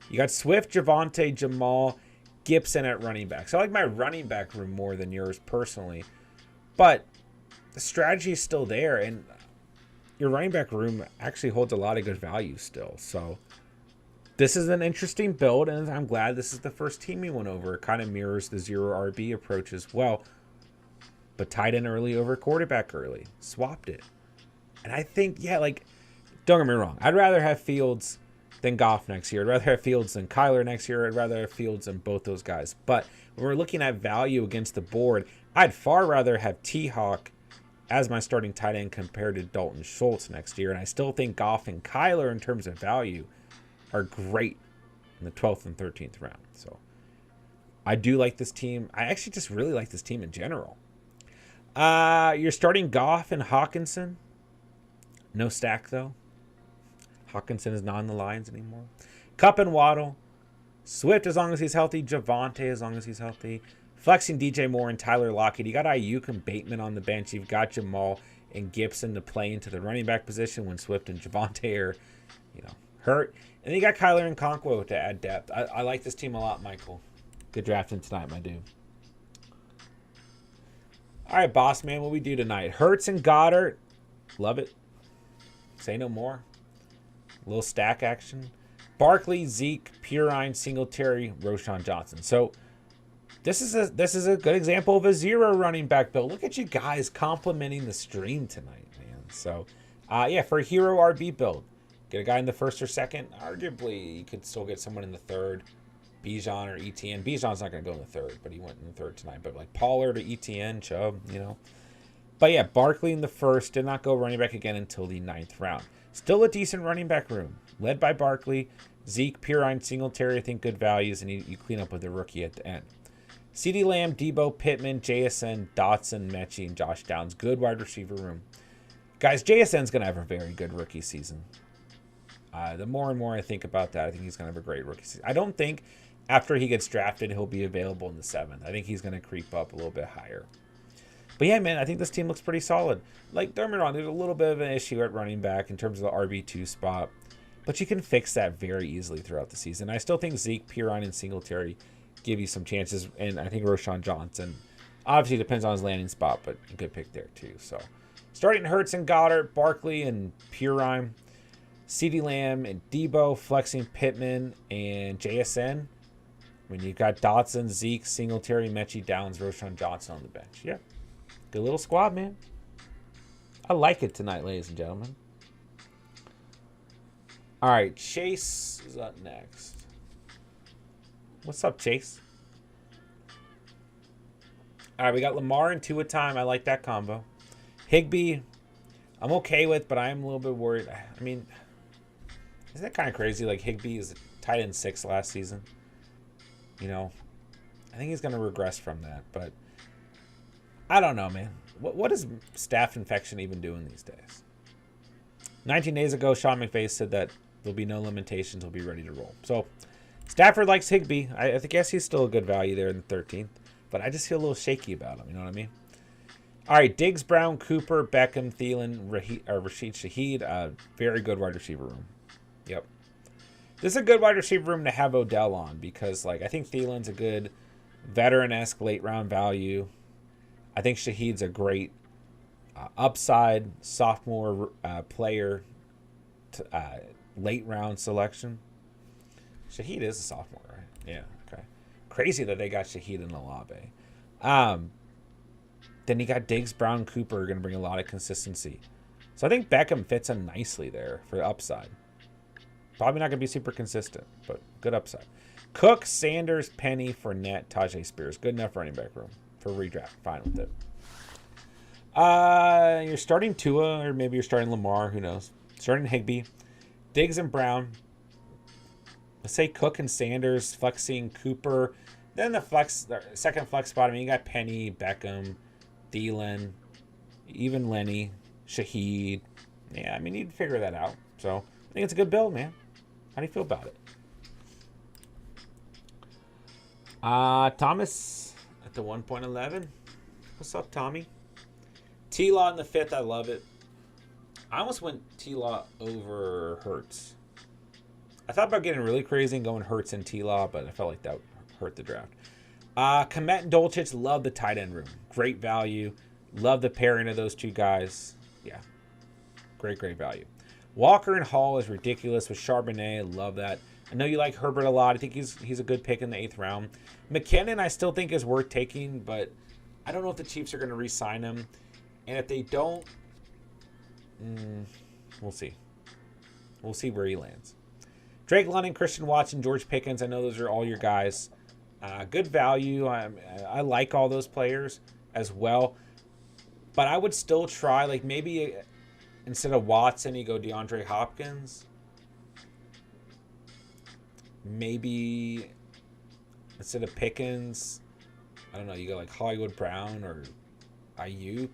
You got Swift, Javonte, Jamal, Gibson at running back. So I like my running back room more than yours personally. But the strategy is still there, and your running back room actually holds a lot of good value still. So this is an interesting build, and I'm glad this is the first team we went over. It kind of mirrors the zero RB approach as well. But tight end early over quarterback early. Swapped it. And I think, don't get me wrong. I'd rather have Fields than Goff next year. I'd rather have Fields than Kyler next year. I'd rather have Fields than both those guys. But when we're looking at value against the board, I'd far rather have T-Hawk as my starting tight end compared to Dalton Schultz next year. And I still think Goff and Kyler, in terms of value, are great in the 12th and 13th round. So I do like this team. I actually just really like this team in general. You're starting Goff and Hawkinson. No stack, though. Hawkinson is not on the Lions anymore. Kupp and Waddle. Swift as long as he's healthy. Javonte as long as he's healthy. Flexing DJ Moore and Tyler Lockett. You got Ayuk and Bateman on the bench. You've got Jamal and Gibson to play into the running back position when Swift and Javonte are, hurt. And then you got Kyler and Nkonkwo to add depth. I like this team a lot, Michael. Good drafting tonight, my dude. All right, boss man, what we do tonight? Hurts and Goddard. Love it. Say no more. A little stack action. Barkley, Zeke, Purine, Singletary, Roschon Johnson. So this is a good example of a zero running back build. Look at you guys complimenting the stream tonight, man. So, for a hero RB build, get a guy in the 1st or 2nd. Arguably, you could still get someone in the 3rd. Bijan or ETN. Bijan's not going to go in the 3rd, but he went in the 3rd tonight. But like Pollard or ETN, Chubb, But yeah, Barkley in the 1st. Did not go running back again until the 9th round. Still a decent running back room. Led by Barkley, Zeke, Purine, Singletary, I think good values, and you clean up with the rookie at the end. CeeDee Lamb, Debo, Pittman, JSN, Dotson, Mechie, and Josh Downs. Good wide receiver room. Guys, JSN's going to have a very good rookie season. The more and more I think about that, I think he's going to have a great rookie season. I don't think after he gets drafted, he'll be available in the 7th. I think he's going to creep up a little bit higher. But yeah, man, I think this team looks pretty solid. Like, don't get me wrong, there's a little bit of an issue at running back in terms of the RB2 spot. But you can fix that very easily throughout the season. I still think Zeke, Pirine, and Singletary give you some chances. And I think Roschon Johnson obviously depends on his landing spot, but a good pick there too. So starting Hurts and Goddard, Barkley and Pirine, CeeDee Lamb and Debo, flexing Pittman and JSN. When you've got Dotson, Zeke, Singletary, Mechie, Downs, Roschon Johnson on the bench. Yeah. Good little squad, man. I like it tonight, ladies and gentlemen. All right, Chase is up next. What's up, Chase? All right, we got Lamar and Tua time. I like that combo. Higbee, I'm okay with, but I am a little bit worried. I mean, isn't that kind of crazy? Like, Higbee is tight end 6 last season. You know, I think he's going to regress from that, but I don't know, man. What is staph infection even doing these days? 19 days ago, Sean McVay said that there'll be no limitations. He'll be ready to roll. So Stafford likes Higbee. I guess he's still a good value there in the 13th, but I just feel a little shaky about him. You know what I mean? All right, Diggs, Brown, Cooper, Beckham, Thielen, Rashid Shaheed. Very good wide receiver room. Yep. This is a good wide receiver room to have Odell on because, like, I think Thielen's a good veteran-esque late-round value. I think Shaheed's a great upside sophomore player, late-round selection. Shaheed is a sophomore, right? Yeah, okay. Crazy that they got Shaheed in Olave. Then you got Diggs, Brown, Cooper are going to bring a lot of consistency. So I think Beckham fits in nicely there for the upside. Probably not going to be super consistent, but good upside. Cook, Sanders, Penny, Fournette, Tajay Spears. Good enough running back room for redraft. Fine with it. You're starting Tua, or maybe you're starting Lamar. Who knows? Starting Higbee. Diggs and Brown. Let's say Cook and Sanders, flexing Cooper. Then the second flex spot, I mean, you got Penny, Beckham, Thielen, even Lenny, Shaheed. Yeah, I mean, you'd figure that out. So I think it's a good build, man. How do you feel about it? Thomas at the 1.11. What's up, Tommy? T-Law in the 5th. I love it. I almost went T-Law over Hurts. I thought about getting really crazy and going Hurts and T-Law, but I felt like that would hurt the draft. Komet and Dolchich, love the tight end room. Great value. Love the pairing of those two guys. Yeah. Great value. Walker and Hall is ridiculous with Charbonnet. Love that. I know you like Herbert a lot. I think he's a good pick in the 8th round. McKinnon I still think is worth taking, but I don't know if the Chiefs are going to re-sign him. And if they don't, we'll see. We'll see where he lands. Drake London, Christian Watson, George Pickens. I know those are all your guys. Good value. I like all those players as well. But I would still try, like, maybe instead of Watson, you go DeAndre Hopkins. Maybe instead of Pickens, I don't know, you go like Hollywood Brown or Ayuk.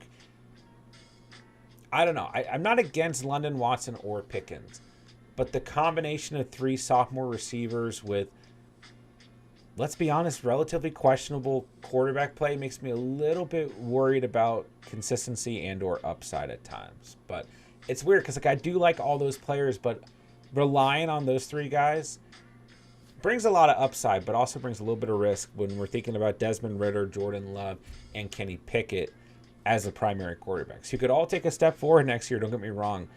I don't know. I'm not against London, Watson, or Pickens. But the combination of 3 sophomore receivers with, let's be honest, relatively questionable quarterback play makes me a little bit worried about consistency and or upside at times. But it's weird because, like, I do like all those players, but relying on those 3 guys brings a lot of upside, but also brings a little bit of risk when we're thinking about Desmond Ridder, Jordan Love, and Kenny Pickett as the primary quarterbacks. You could all take a step forward next year, don't get me wrong.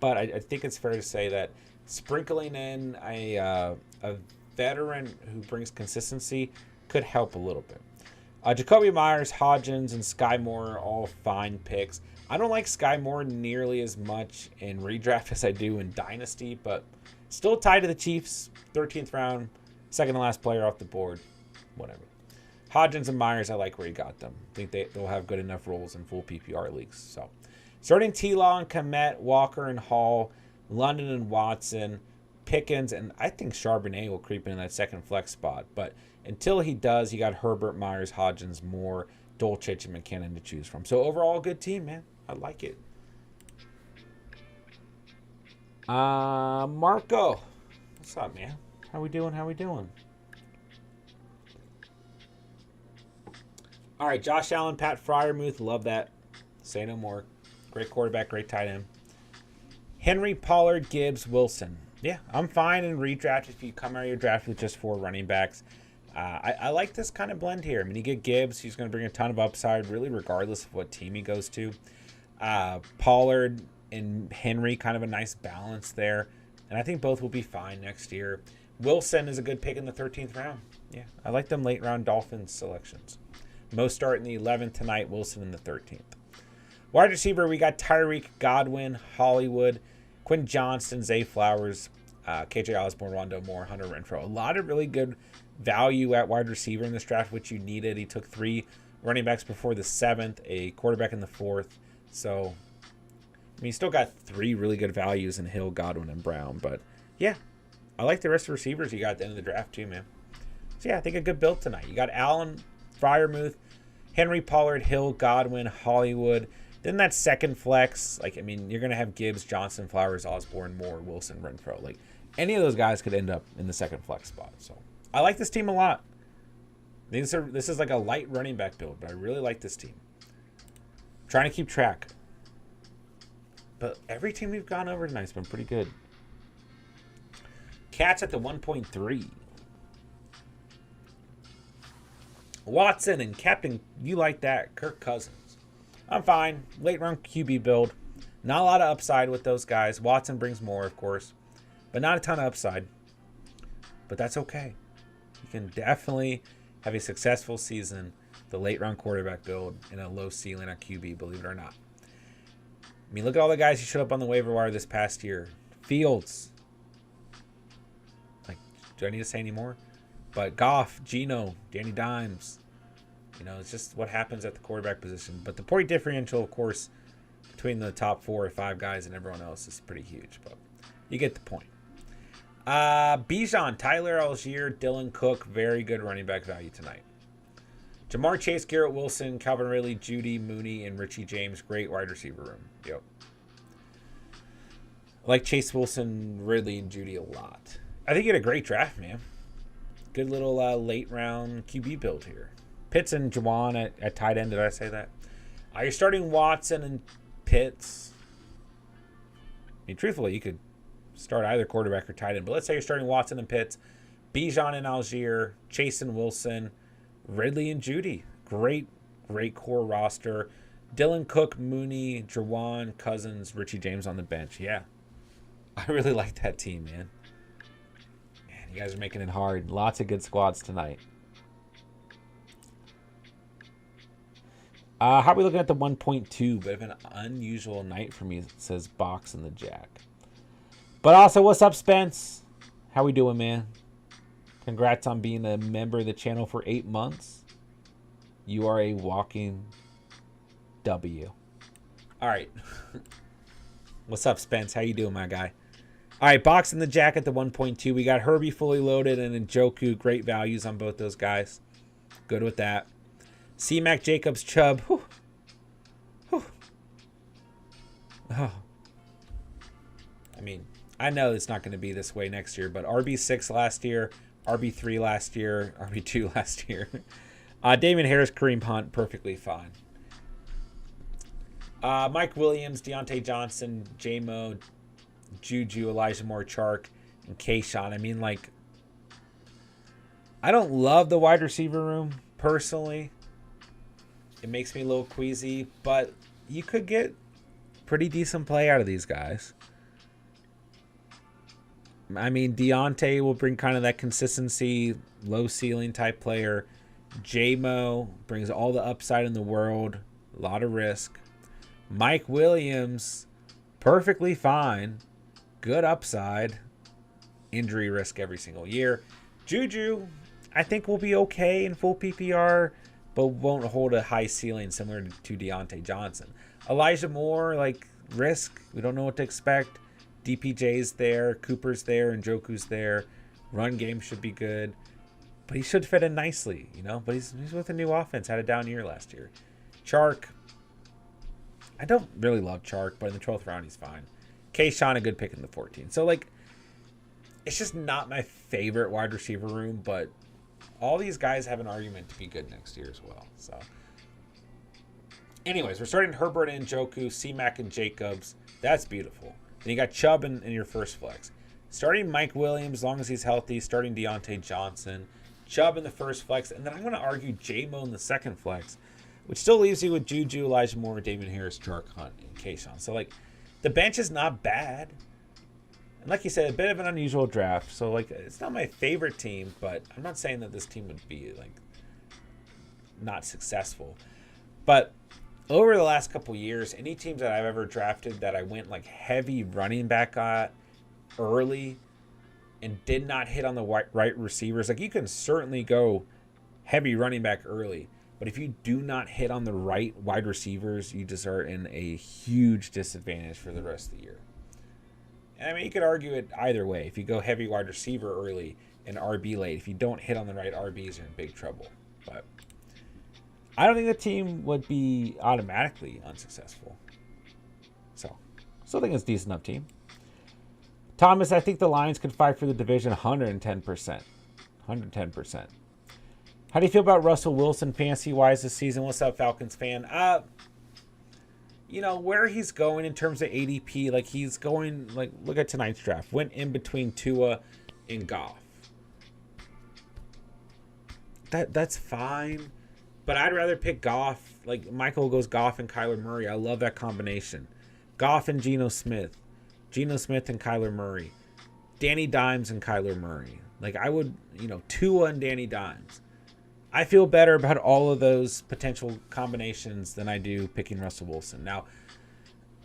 But I think it's fair to say that sprinkling in a veteran who brings consistency could help a little bit. Jacoby Myers, Hodgins, and Sky Moore are all fine picks. I don't like Sky Moore nearly as much in redraft as I do in Dynasty, but still tied to the Chiefs. 13th round, second to last player off the board. Whatever. Hodgins and Myers, I like where you got them. I think they'll have good enough roles in full PPR leagues. So, starting T-Law and Komet, Walker and Hall, London and Watson, Pickens, and I think Charbonnet will creep in that second flex spot. But until he does, you got Herbert, Myers, Hodgins, Moore, Dolchich, and McKinnon to choose from. So overall, good team, man. I like it. Marco. What's up, man? How we doing? All right, Josh Allen, Pat Fryermuth. Love that. Say no more. Great quarterback, great tight end. Henry, Pollard, Gibbs, Wilson. Yeah, I'm fine in redraft if you come out of your draft with just 4 running backs. I like this kind of blend here. I mean, you get Gibbs. He's going to bring a ton of upside, really, regardless of what team he goes to. Pollard and Henry, kind of a nice balance there. And I think both will be fine next year. Wilson is a good pick in the 13th round. Yeah, I like them late round Dolphins selections. Most start in the 11th tonight, Wilson in the 13th. Wide receiver, we got Tyreek, Godwin, Hollywood, Quinn Johnston, Zay Flowers, KJ Osborne, Rondo Moore, Hunter Renfrow. A lot of really good value at wide receiver in this draft, which you needed. He took 3 running backs before the 7th, a quarterback in the 4th. So, I mean, you still got 3 really good values in Hill, Godwin, and Brown. But, yeah, I like the rest of the receivers you got at the end of the draft too, man. So, yeah, I think a good build tonight. You got Allen, Fryermuth, Henry, Pollard, Hill, Godwin, Hollywood. Then that second flex, like, I mean, you're going to have Gibbs, Johnson, Flowers, Osborne, Moore, Wilson, Renfrow. Like, any of those guys could end up in the second flex spot. So, I like this team a lot. This is like a light running back build, but I really like this team. Trying to keep track. But every team we've gone over tonight has been pretty good. Cats at the 1.3. Watson and Captain, you like that. Kirk Cousins. I'm fine. Late round QB build. Not a lot of upside with those guys. Watson brings more, of course. But not a ton of upside. But that's okay. You can definitely have a successful season, the late round quarterback build, in a low ceiling on QB, believe it or not. I mean, look at all the guys who showed up on the waiver wire this past year. Fields. Like, do I need to say any more? But Goff, Geno, Danny Dimes. You know, it's just what happens at the quarterback position. But the point differential, of course, between the top 4 or 5 guys and everyone else is pretty huge. But you get the point. Bijan, Tyler Algier, Dylan Cook, very good running back value tonight. Jamar Chase, Garrett Wilson, Calvin Ridley, Judy, Mooney, and Richie James. Great wide receiver room. Yep. I like Chase Wilson, Ridley, and Judy a lot. I think you had a great draft, man. Good little late round QB build here. Pitts and Juwan at tight end. Did I say that? You're starting Watson and Pitts. I mean, truthfully, you could start either quarterback or tight end. But let's say you're starting Watson and Pitts, Bijan and Algier, Chase and Wilson, Ridley and Judy. Great core roster. Dylan Cook, Mooney, Juwan, Cousins, Richie James on the bench. Yeah. I really like that team, man. Man, you guys are making it hard. Lots of good squads tonight. How are we looking at the 1.2? Bit of an unusual night for me, says Box and the Jack. But also, what's up, Spence? How we doing, man? Congrats on being a member of the channel for 8 months. You are a walking W. All right. What's up, Spence? How you doing, my guy? All right, Box and the Jack at the 1.2. We got Herbie fully loaded and Njoku. Great values on both those guys. Good with that. C-Mac, Jacobs, Chubb. Whew. Whew. Oh. I mean, I know it's not going to be this way next year, but RB6 last year, RB3 last year, RB2 last year. Damon Harris, Kareem Hunt, perfectly fine. Mike Williams, Deontay Johnson, J-Mo, Juju, Elijah Moore, Chark, and Kayshawn. I mean, like, I don't love the wide receiver room, personally. It makes me a little queasy, but you could get pretty decent play out of these guys. I mean, Deontay will bring kind of that consistency, low ceiling type player. J-Mo brings all the upside in the world, a lot of risk. Mike Williams, perfectly fine, good upside, injury risk every single year. Juju, I think will be okay in full PPR, but won't hold a high ceiling similar to Deontay Johnson. Elijah Moore, like, risk. We don't know what to expect. DPJ's there, Cooper's there, and Njoku's there. Run game should be good. But he should fit in nicely, you know? But he's with a new offense. Had a down year last year. Chark. I don't really love Chark, but in the 12th round, he's fine. Kayshawn, a good pick in the 14. So, like, it's just not my favorite wide receiver room, but all these guys have an argument to be good next year as well. So, anyways, we're starting Herbert and Njoku, C-Mac and Jacobs. That's beautiful. Then you got Chubb in your first flex. Starting Mike Williams, as long as he's healthy. Starting Deontay Johnson. Chubb in the first flex. And then I'm going to argue J-Mo in the second flex, which still leaves you with Juju, Elijah Moore, David Harris, Jark Hunt, and Kayshawn. So, like, the bench is not bad. And like you said, a bit of an unusual draft. So, like, it's not my favorite team, but I'm not saying that this team would be, like, not successful. But over the last couple years, any teams that I've ever drafted that I went, like, heavy running back at early and did not hit on the right receivers, like, you can certainly go heavy running back early. But if you do not hit on the right wide receivers, you just are in a huge disadvantage for the rest of the year. And I mean, you could argue it either way. If you go heavy wide receiver early and RB late, if you don't hit on the right RBs, you're in big trouble. But I don't think the team would be automatically unsuccessful. So, still think it's a decent enough team. Thomas, I think the Lions could fight for the division 110%. 110%. How do you feel about Russell Wilson fantasy-wise this season? What's up, Falcons fan? You know, where he's going in terms of ADP, like, he's going, like, look at tonight's draft. Went in between Tua and Goff. That's fine. But I'd rather pick Goff. Like, Michael goes Goff and Kyler Murray. I love that combination. Goff and Geno Smith. Geno Smith and Kyler Murray. Danny Dimes and Kyler Murray. Like, I would, you know, Tua and Danny Dimes. I feel better about all of those potential combinations than I do picking Russell Wilson. Now,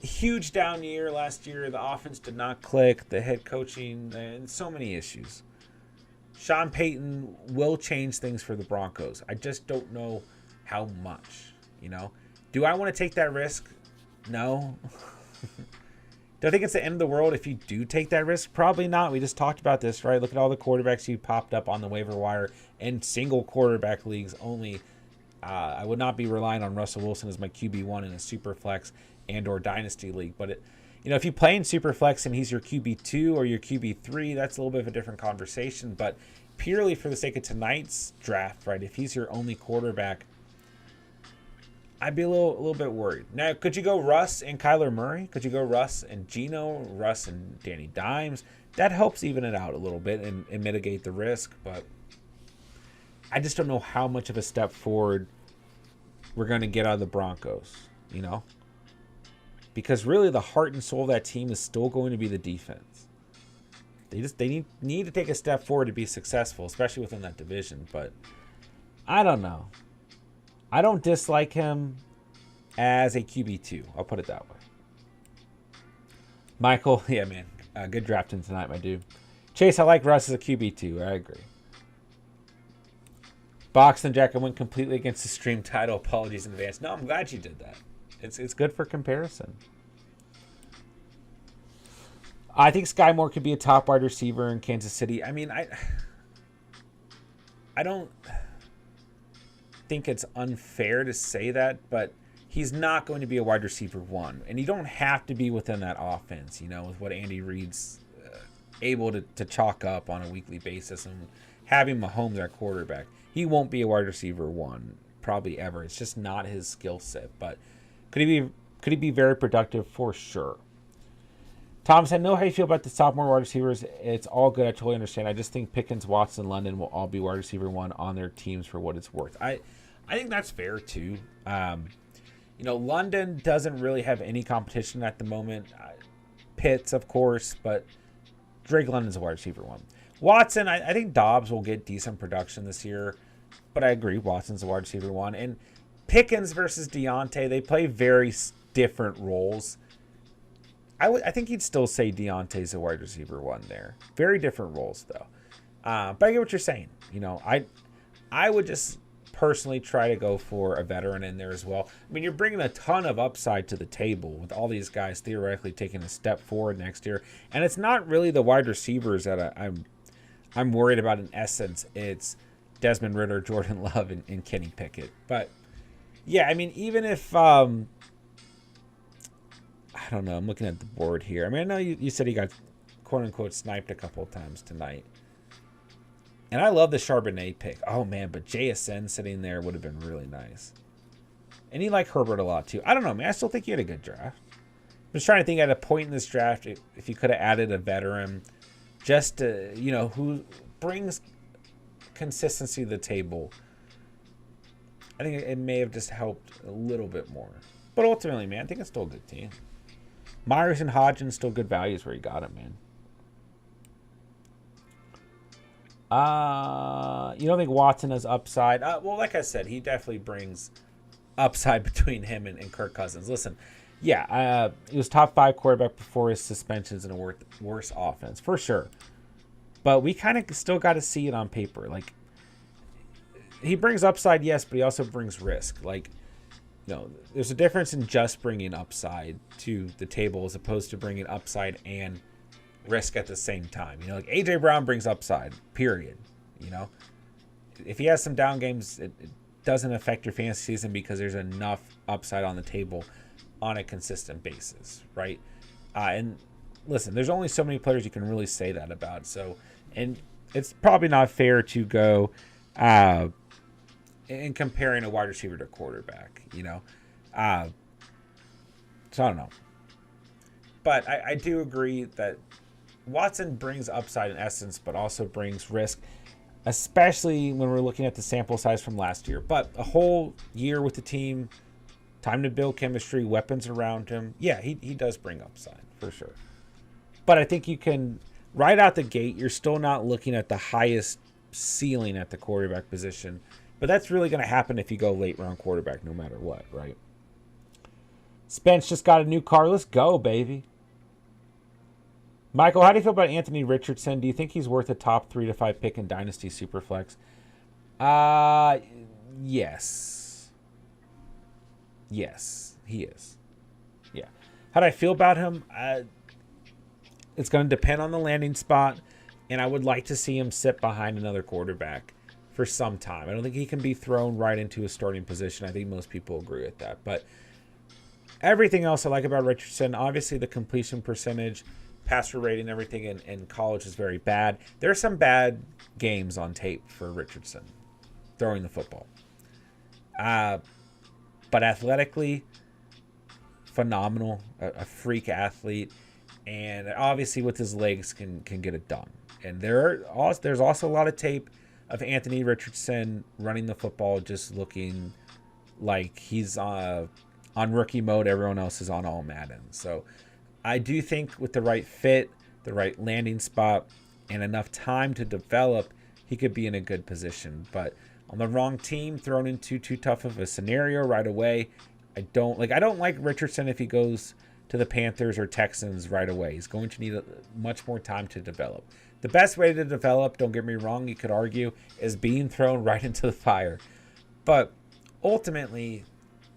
huge down year last year. The offense did not click. The head coaching, and so many issues. Sean Payton will change things for the Broncos. I just don't know how much, you know. Do I want to take that risk? No. Do I think it's the end of the world if you do take that risk? Probably not. We just talked about this, right? Look at all the quarterbacks you popped up on the waiver wire in single quarterback leagues only. I would not be relying on Russell Wilson as my QB1 in a super flex and or dynasty league. But, you know, if you play in super flex and he's your QB2 or your QB3, that's a little bit of a different conversation. But purely for the sake of tonight's draft, right, if he's your only quarterback, I'd be a little bit worried. Now, could you go Russ and Kyler Murray? Could you go Russ and Geno, Russ and Danny Dimes? That helps even it out a little bit and mitigate the risk. But I just don't know how much of a step forward we're going to get out of the Broncos, you know? Because really the heart and soul of that team is still going to be the defense. They need to take a step forward to be successful, especially within that division. But I don't know. I don't dislike him as a QB2. I'll put it that way. Michael, yeah, man. Good drafting tonight, my dude. Chase, I like Russ as a QB2. I agree. Box and Jack, I went completely against the stream title. Apologies in advance. No, I'm glad you did that. It's good for comparison. I think Sky Moore could be a top wide receiver in Kansas City. I mean, I don't think it's unfair to say that, but he's not going to be a wide receiver one, and you don't have to be within that offense, you know, with what Andy Reid's able to chalk up on a weekly basis and having Mahomes at quarterback. He won't be a wide receiver one probably ever. It's just not his skill set, but could he be very productive? For sure. Thomas, I know how you feel about the sophomore wide receivers. It's all good. I totally understand. I just think Pickens, Watson, London will all be wide receiver one on their teams for what it's worth. I think that's fair too. You know, London doesn't really have any competition at the moment. Pitts, of course, but Drake London's a wide receiver one. Watson, I think Dobbs will get decent production this year, but I agree Watson's a wide receiver one. And Pickens versus Deontay, they play very different roles. I think you'd still say Deontay's a wide receiver one there. Very different roles, though. But I get what you're saying. You know, I would just personally try to go for a veteran in there as well. I mean, you're bringing a ton of upside to the table with all these guys theoretically taking a step forward next year. And it's not really the wide receivers that I'm worried about in essence. It's Desmond Ridder, Jordan Love, and Kenny Pickett. But, yeah, I mean, even if I don't know. I'm looking at the board here. I mean, I know you said he got quote-unquote sniped a couple of times tonight. And I love the Charbonnet pick. Oh, man, but JSN sitting there would have been really nice. And he liked Herbert a lot, too. I don't know, man. I still think he had a good draft. I'm just trying to think at a point in this draft if you could have added a veteran just to, you know, who brings consistency to the table. I think it may have just helped a little bit more. But ultimately, man, I think it's still a good team. Myers and Hodgins still good values where you got it, man. You don't think Watson has upside? Well, like I said, he definitely brings upside between him and Kirk Cousins. Listen, yeah, he was top 5 quarterback before his suspensions and a worse offense, for sure. But we kind of still got to see it on paper. Like, he brings upside, yes, but he also brings risk. Like, you know, there's a difference in just bringing upside to the table as opposed to bringing upside and risk at the same time. You know, like A.J. Brown brings upside, period. You know, if he has some down games, it doesn't affect your fantasy season because there's enough upside on the table on a consistent basis, right? And listen, there's only so many players you can really say that about. So, and it's probably not fair to go in comparing a wide receiver to a quarterback, you know. So I don't know. But I do agree that Watson brings upside in essence, but also brings risk, especially when we're looking at the sample size from last year. But a whole year with the team, time to build chemistry, weapons around him. Yeah, he does bring upside, for sure. But I think you can, right out the gate, you're still not looking at the highest ceiling at the quarterback position. But that's really going to happen if you go late round quarterback no matter what, right? Spence just got a new car. Let's go, baby. Michael, how do you feel about Anthony Richardson? Do you think he's worth a top 3 to 5 pick in Dynasty Superflex? Yes. Yes, he is. Yeah. How do I feel about him? It's going to depend on the landing spot, and I would like to see him sit behind another quarterback for some time. I don't think he can be thrown right into a starting position. I think most people agree with that. But everything else I like about Richardson, obviously the completion percentage, passer rating, everything in college is very bad. There are some bad games on tape for Richardson throwing the football. But athletically, phenomenal, a freak athlete. And obviously with his legs can get it done. And there's also a lot of tape of Anthony Richardson running the football just looking like he's on rookie mode. Everyone else is on all Madden. So I do think with the right fit, the right landing spot, and enough time to develop, he could be in a good position. But on the wrong team, thrown into too tough of a scenario right away, I don't like Richardson if he goes to the Panthers or Texans right away. He's going to need much more time to develop. The best way to develop, don't get me wrong, you could argue, is being thrown right into the fire. But ultimately,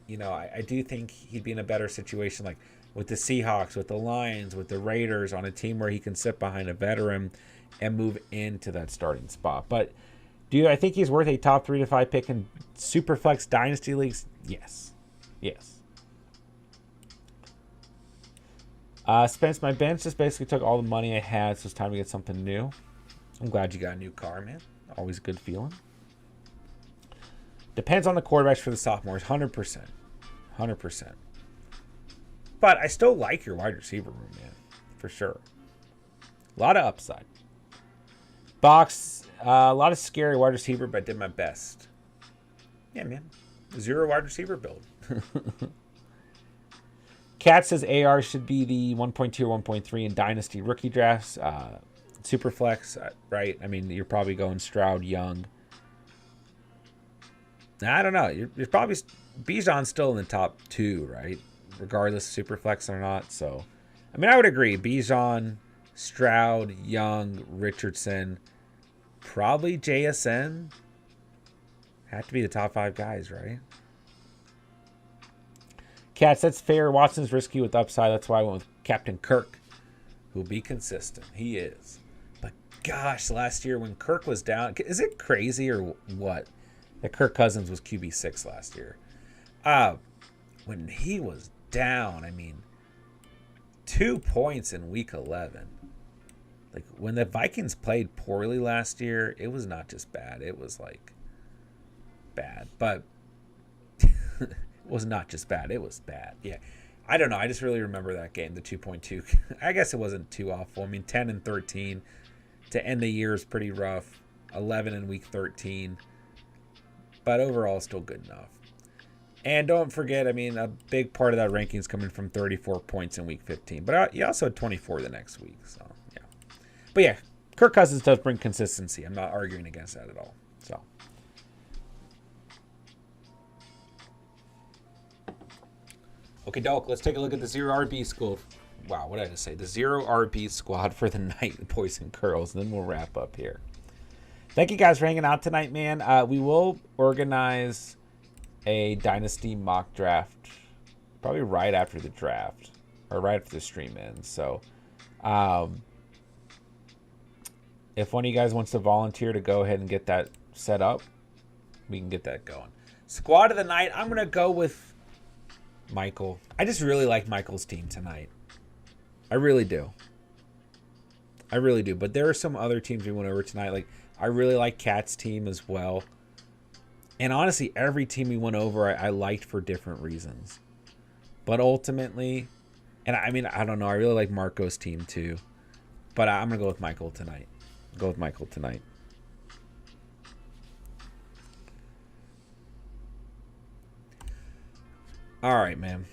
you know, I do think he'd be in a better situation like with the Seahawks, with the Lions, with the Raiders, on a team where he can sit behind a veteran and move into that starting spot. But I think he's worth a top 3 to 5 pick in Superflex Dynasty Leagues? Yes. Yes. Spence, my bench just basically took all the money I had, so it's time to get something new. I'm glad you got a new car, man. Always a good feeling. Depends on the quarterbacks for the sophomores, 100%. 100%. But I still like your wide receiver room, man, for sure. A lot of upside. Box, a lot of scary wide receiver, but I did my best. Yeah, man. 0 wide receiver build. Cat says AR should be the 1.2 or 1.3 in Dynasty rookie drafts. Superflex, right? I mean, you're probably going Stroud, Young. I don't know. You're probably Bijan's still in the top 2, right? Regardless of Superflex or not. So, I mean, I would agree. Bijan, Stroud, Young, Richardson, probably JSN. Have to be the top 5 guys, right? Cats, that's fair. Watson's risky with upside. That's why I went with Captain Kirk, who'll be consistent. He is. But gosh, last year when Kirk was down, is it crazy or what that Kirk Cousins was QB6 last year? When he was down, I mean, 2 points in week 11. Like, when the Vikings played poorly last year, it was not just bad. It was, like, bad. But it was not just bad. It was bad. Yeah. I don't know. I just really remember that game, the 2.2. I guess it wasn't too awful. I mean, 10-13 to end the year is pretty rough. 11 in week 13. But overall, still good enough. And don't forget, I mean, a big part of that ranking is coming from 34 points in week 15. But you also had 24 the next week. So, yeah. But, yeah, Kirk Cousins does bring consistency. I'm not arguing against that at all. So. Okay, Doc, let's take a look at the 0 RB squad. Wow, what did I just say? The 0 RB squad for the night, boys and girls. And then we'll wrap up here. Thank you guys for hanging out tonight, man. We will organize a Dynasty mock draft probably right after the draft or right after the stream ends. So if one of you guys wants to volunteer to go ahead and get that set up, we can get that going. Squad of the night, I'm going to go with Michael. I just really like Michael's team tonight. I really do. I really do. But there are some other teams we went over tonight. Like, I really like Cat's team as well. And honestly, every team we went over, I liked for different reasons. But ultimately, and I mean, I don't know. I really like Marco's team too. But I'm going to go with Michael tonight. Go with Michael tonight. All right, man.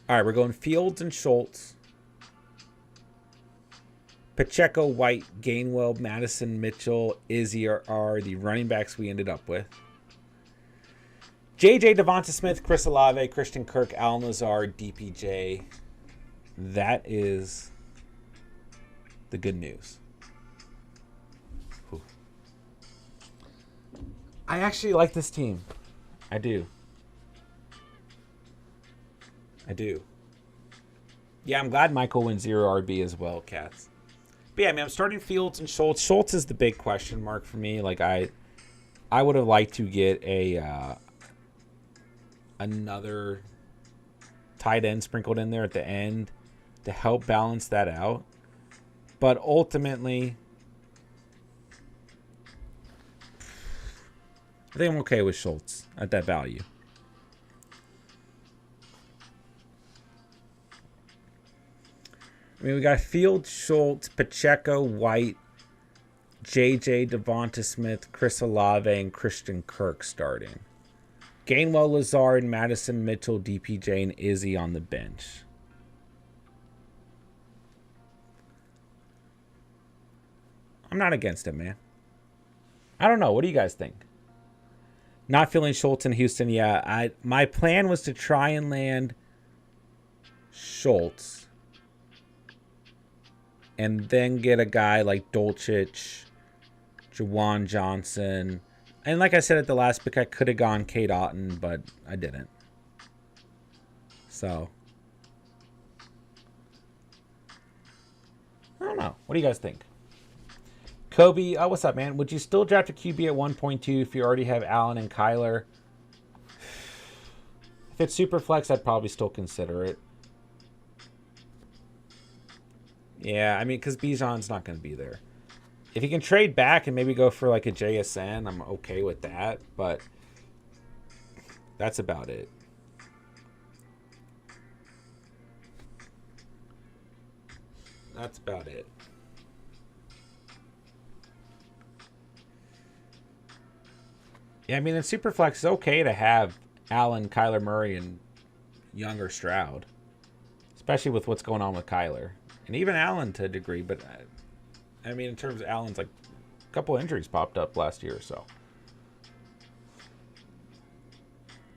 All right, we're going Fields and Schultz. Pacheco, White, Gainwell, Madison, Mitchell, Izzy are the running backs we ended up with. JJ, Devonta Smith, Chris Olave, Christian Kirk, Allen Lazard, DPJ. That is the good news. Whew. I actually like this team. I do. I do. Yeah, I'm glad Michael went 0 RB as well, Cats. But yeah, I mean, I'm starting Fields and Schultz. Schultz is the big question mark for me. Like, I would have liked to get another tight end sprinkled in there at the end to help balance that out. But ultimately, I think I'm okay with Schultz at that value. I mean, we got Fields, Schultz, Pacheco, White, JJ, Devonta Smith, Chris Olave, and Christian Kirk starting. Gainwell, Lazard, Madison, Mitchell, DPJ, and Izzy on the bench. I'm not against it, man. I don't know. What do you guys think? Not feeling Schultz in Houston. Yeah, my plan was to try and land Schultz and then get a guy like Dolchich, Jawan Johnson. And like I said at the last pick, I could have gone Kate Otten, but I didn't. So, I don't know. What do you guys think? Kobe, what's up, man? Would you still draft a QB at 1.2 if you already have Allen and Kyler? If it's super flex, I'd probably still consider it. Yeah, I mean, because Bijan's not going to be there. If you can trade back and maybe go for like a JSN, I'm okay with that. But that's about it. That's about it. Yeah, I mean, in Superflex, it's okay to have Allen, Kyler Murray, and younger Stroud. Especially with what's going on with Kyler. And even Allen to a degree, but I mean, in terms of Allen's, like, a couple injuries popped up last year or so.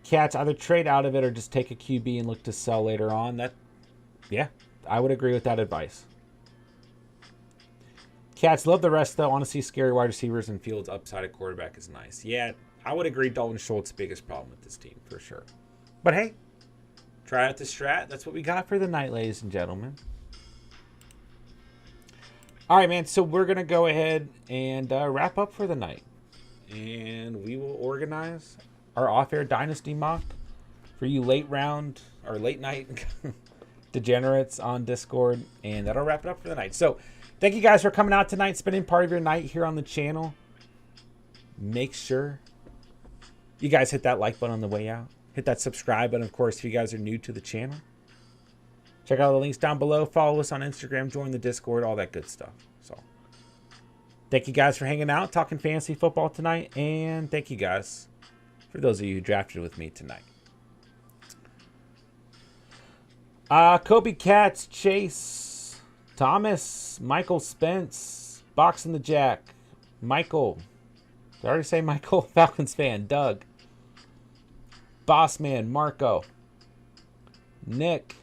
Cats, either trade out of it or just take a QB and look to sell later on. Yeah, I would agree with that advice. Cats, love the rest, though. Honestly, scary wide receivers and Fields upside at quarterback is nice. Yeah, I would agree Dalton Schultz' biggest problem with this team, for sure. But hey, try out the strat. That's what we got for the night, ladies and gentlemen. All right, man, so we're going to go ahead and wrap up for the night. And we will organize our off-air Dynasty mock for you late round or late night degenerates on Discord. And that'll wrap it up for the night. So thank you guys for coming out tonight, spending part of your night here on the channel. Make sure you guys hit that like button on the way out. Hit that subscribe button, of course, if you guys are new to the channel. Check out the links down below. Follow us on Instagram. Join the Discord. All that good stuff. So thank you guys for hanging out, talking fantasy football tonight. And thank you guys for those of you who drafted with me tonight. Kobe Katz, Chase, Thomas, Michael Spence, Boxing the Jack, Michael. Did I already say Michael? Falcons fan, Doug. Bossman, Marco. Nick.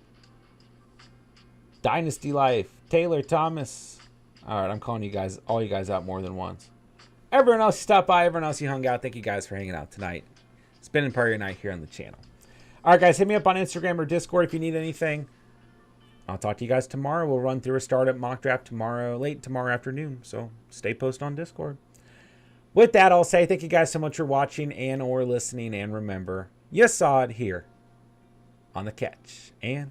Dynasty Life, Taylor, Thomas. All right, I'm calling you guys, all you guys out more than once. Everyone else who stopped by, everyone else who hung out, thank you guys for hanging out tonight. Spending part of your night here on the channel. All right, guys, hit me up on Instagram or Discord if you need anything. I'll talk to you guys tomorrow. We'll run through a startup mock draft tomorrow, late tomorrow afternoon. So stay posted on Discord. With that, I'll say thank you guys so much for watching and or listening. And remember, you saw it here on The Catch. And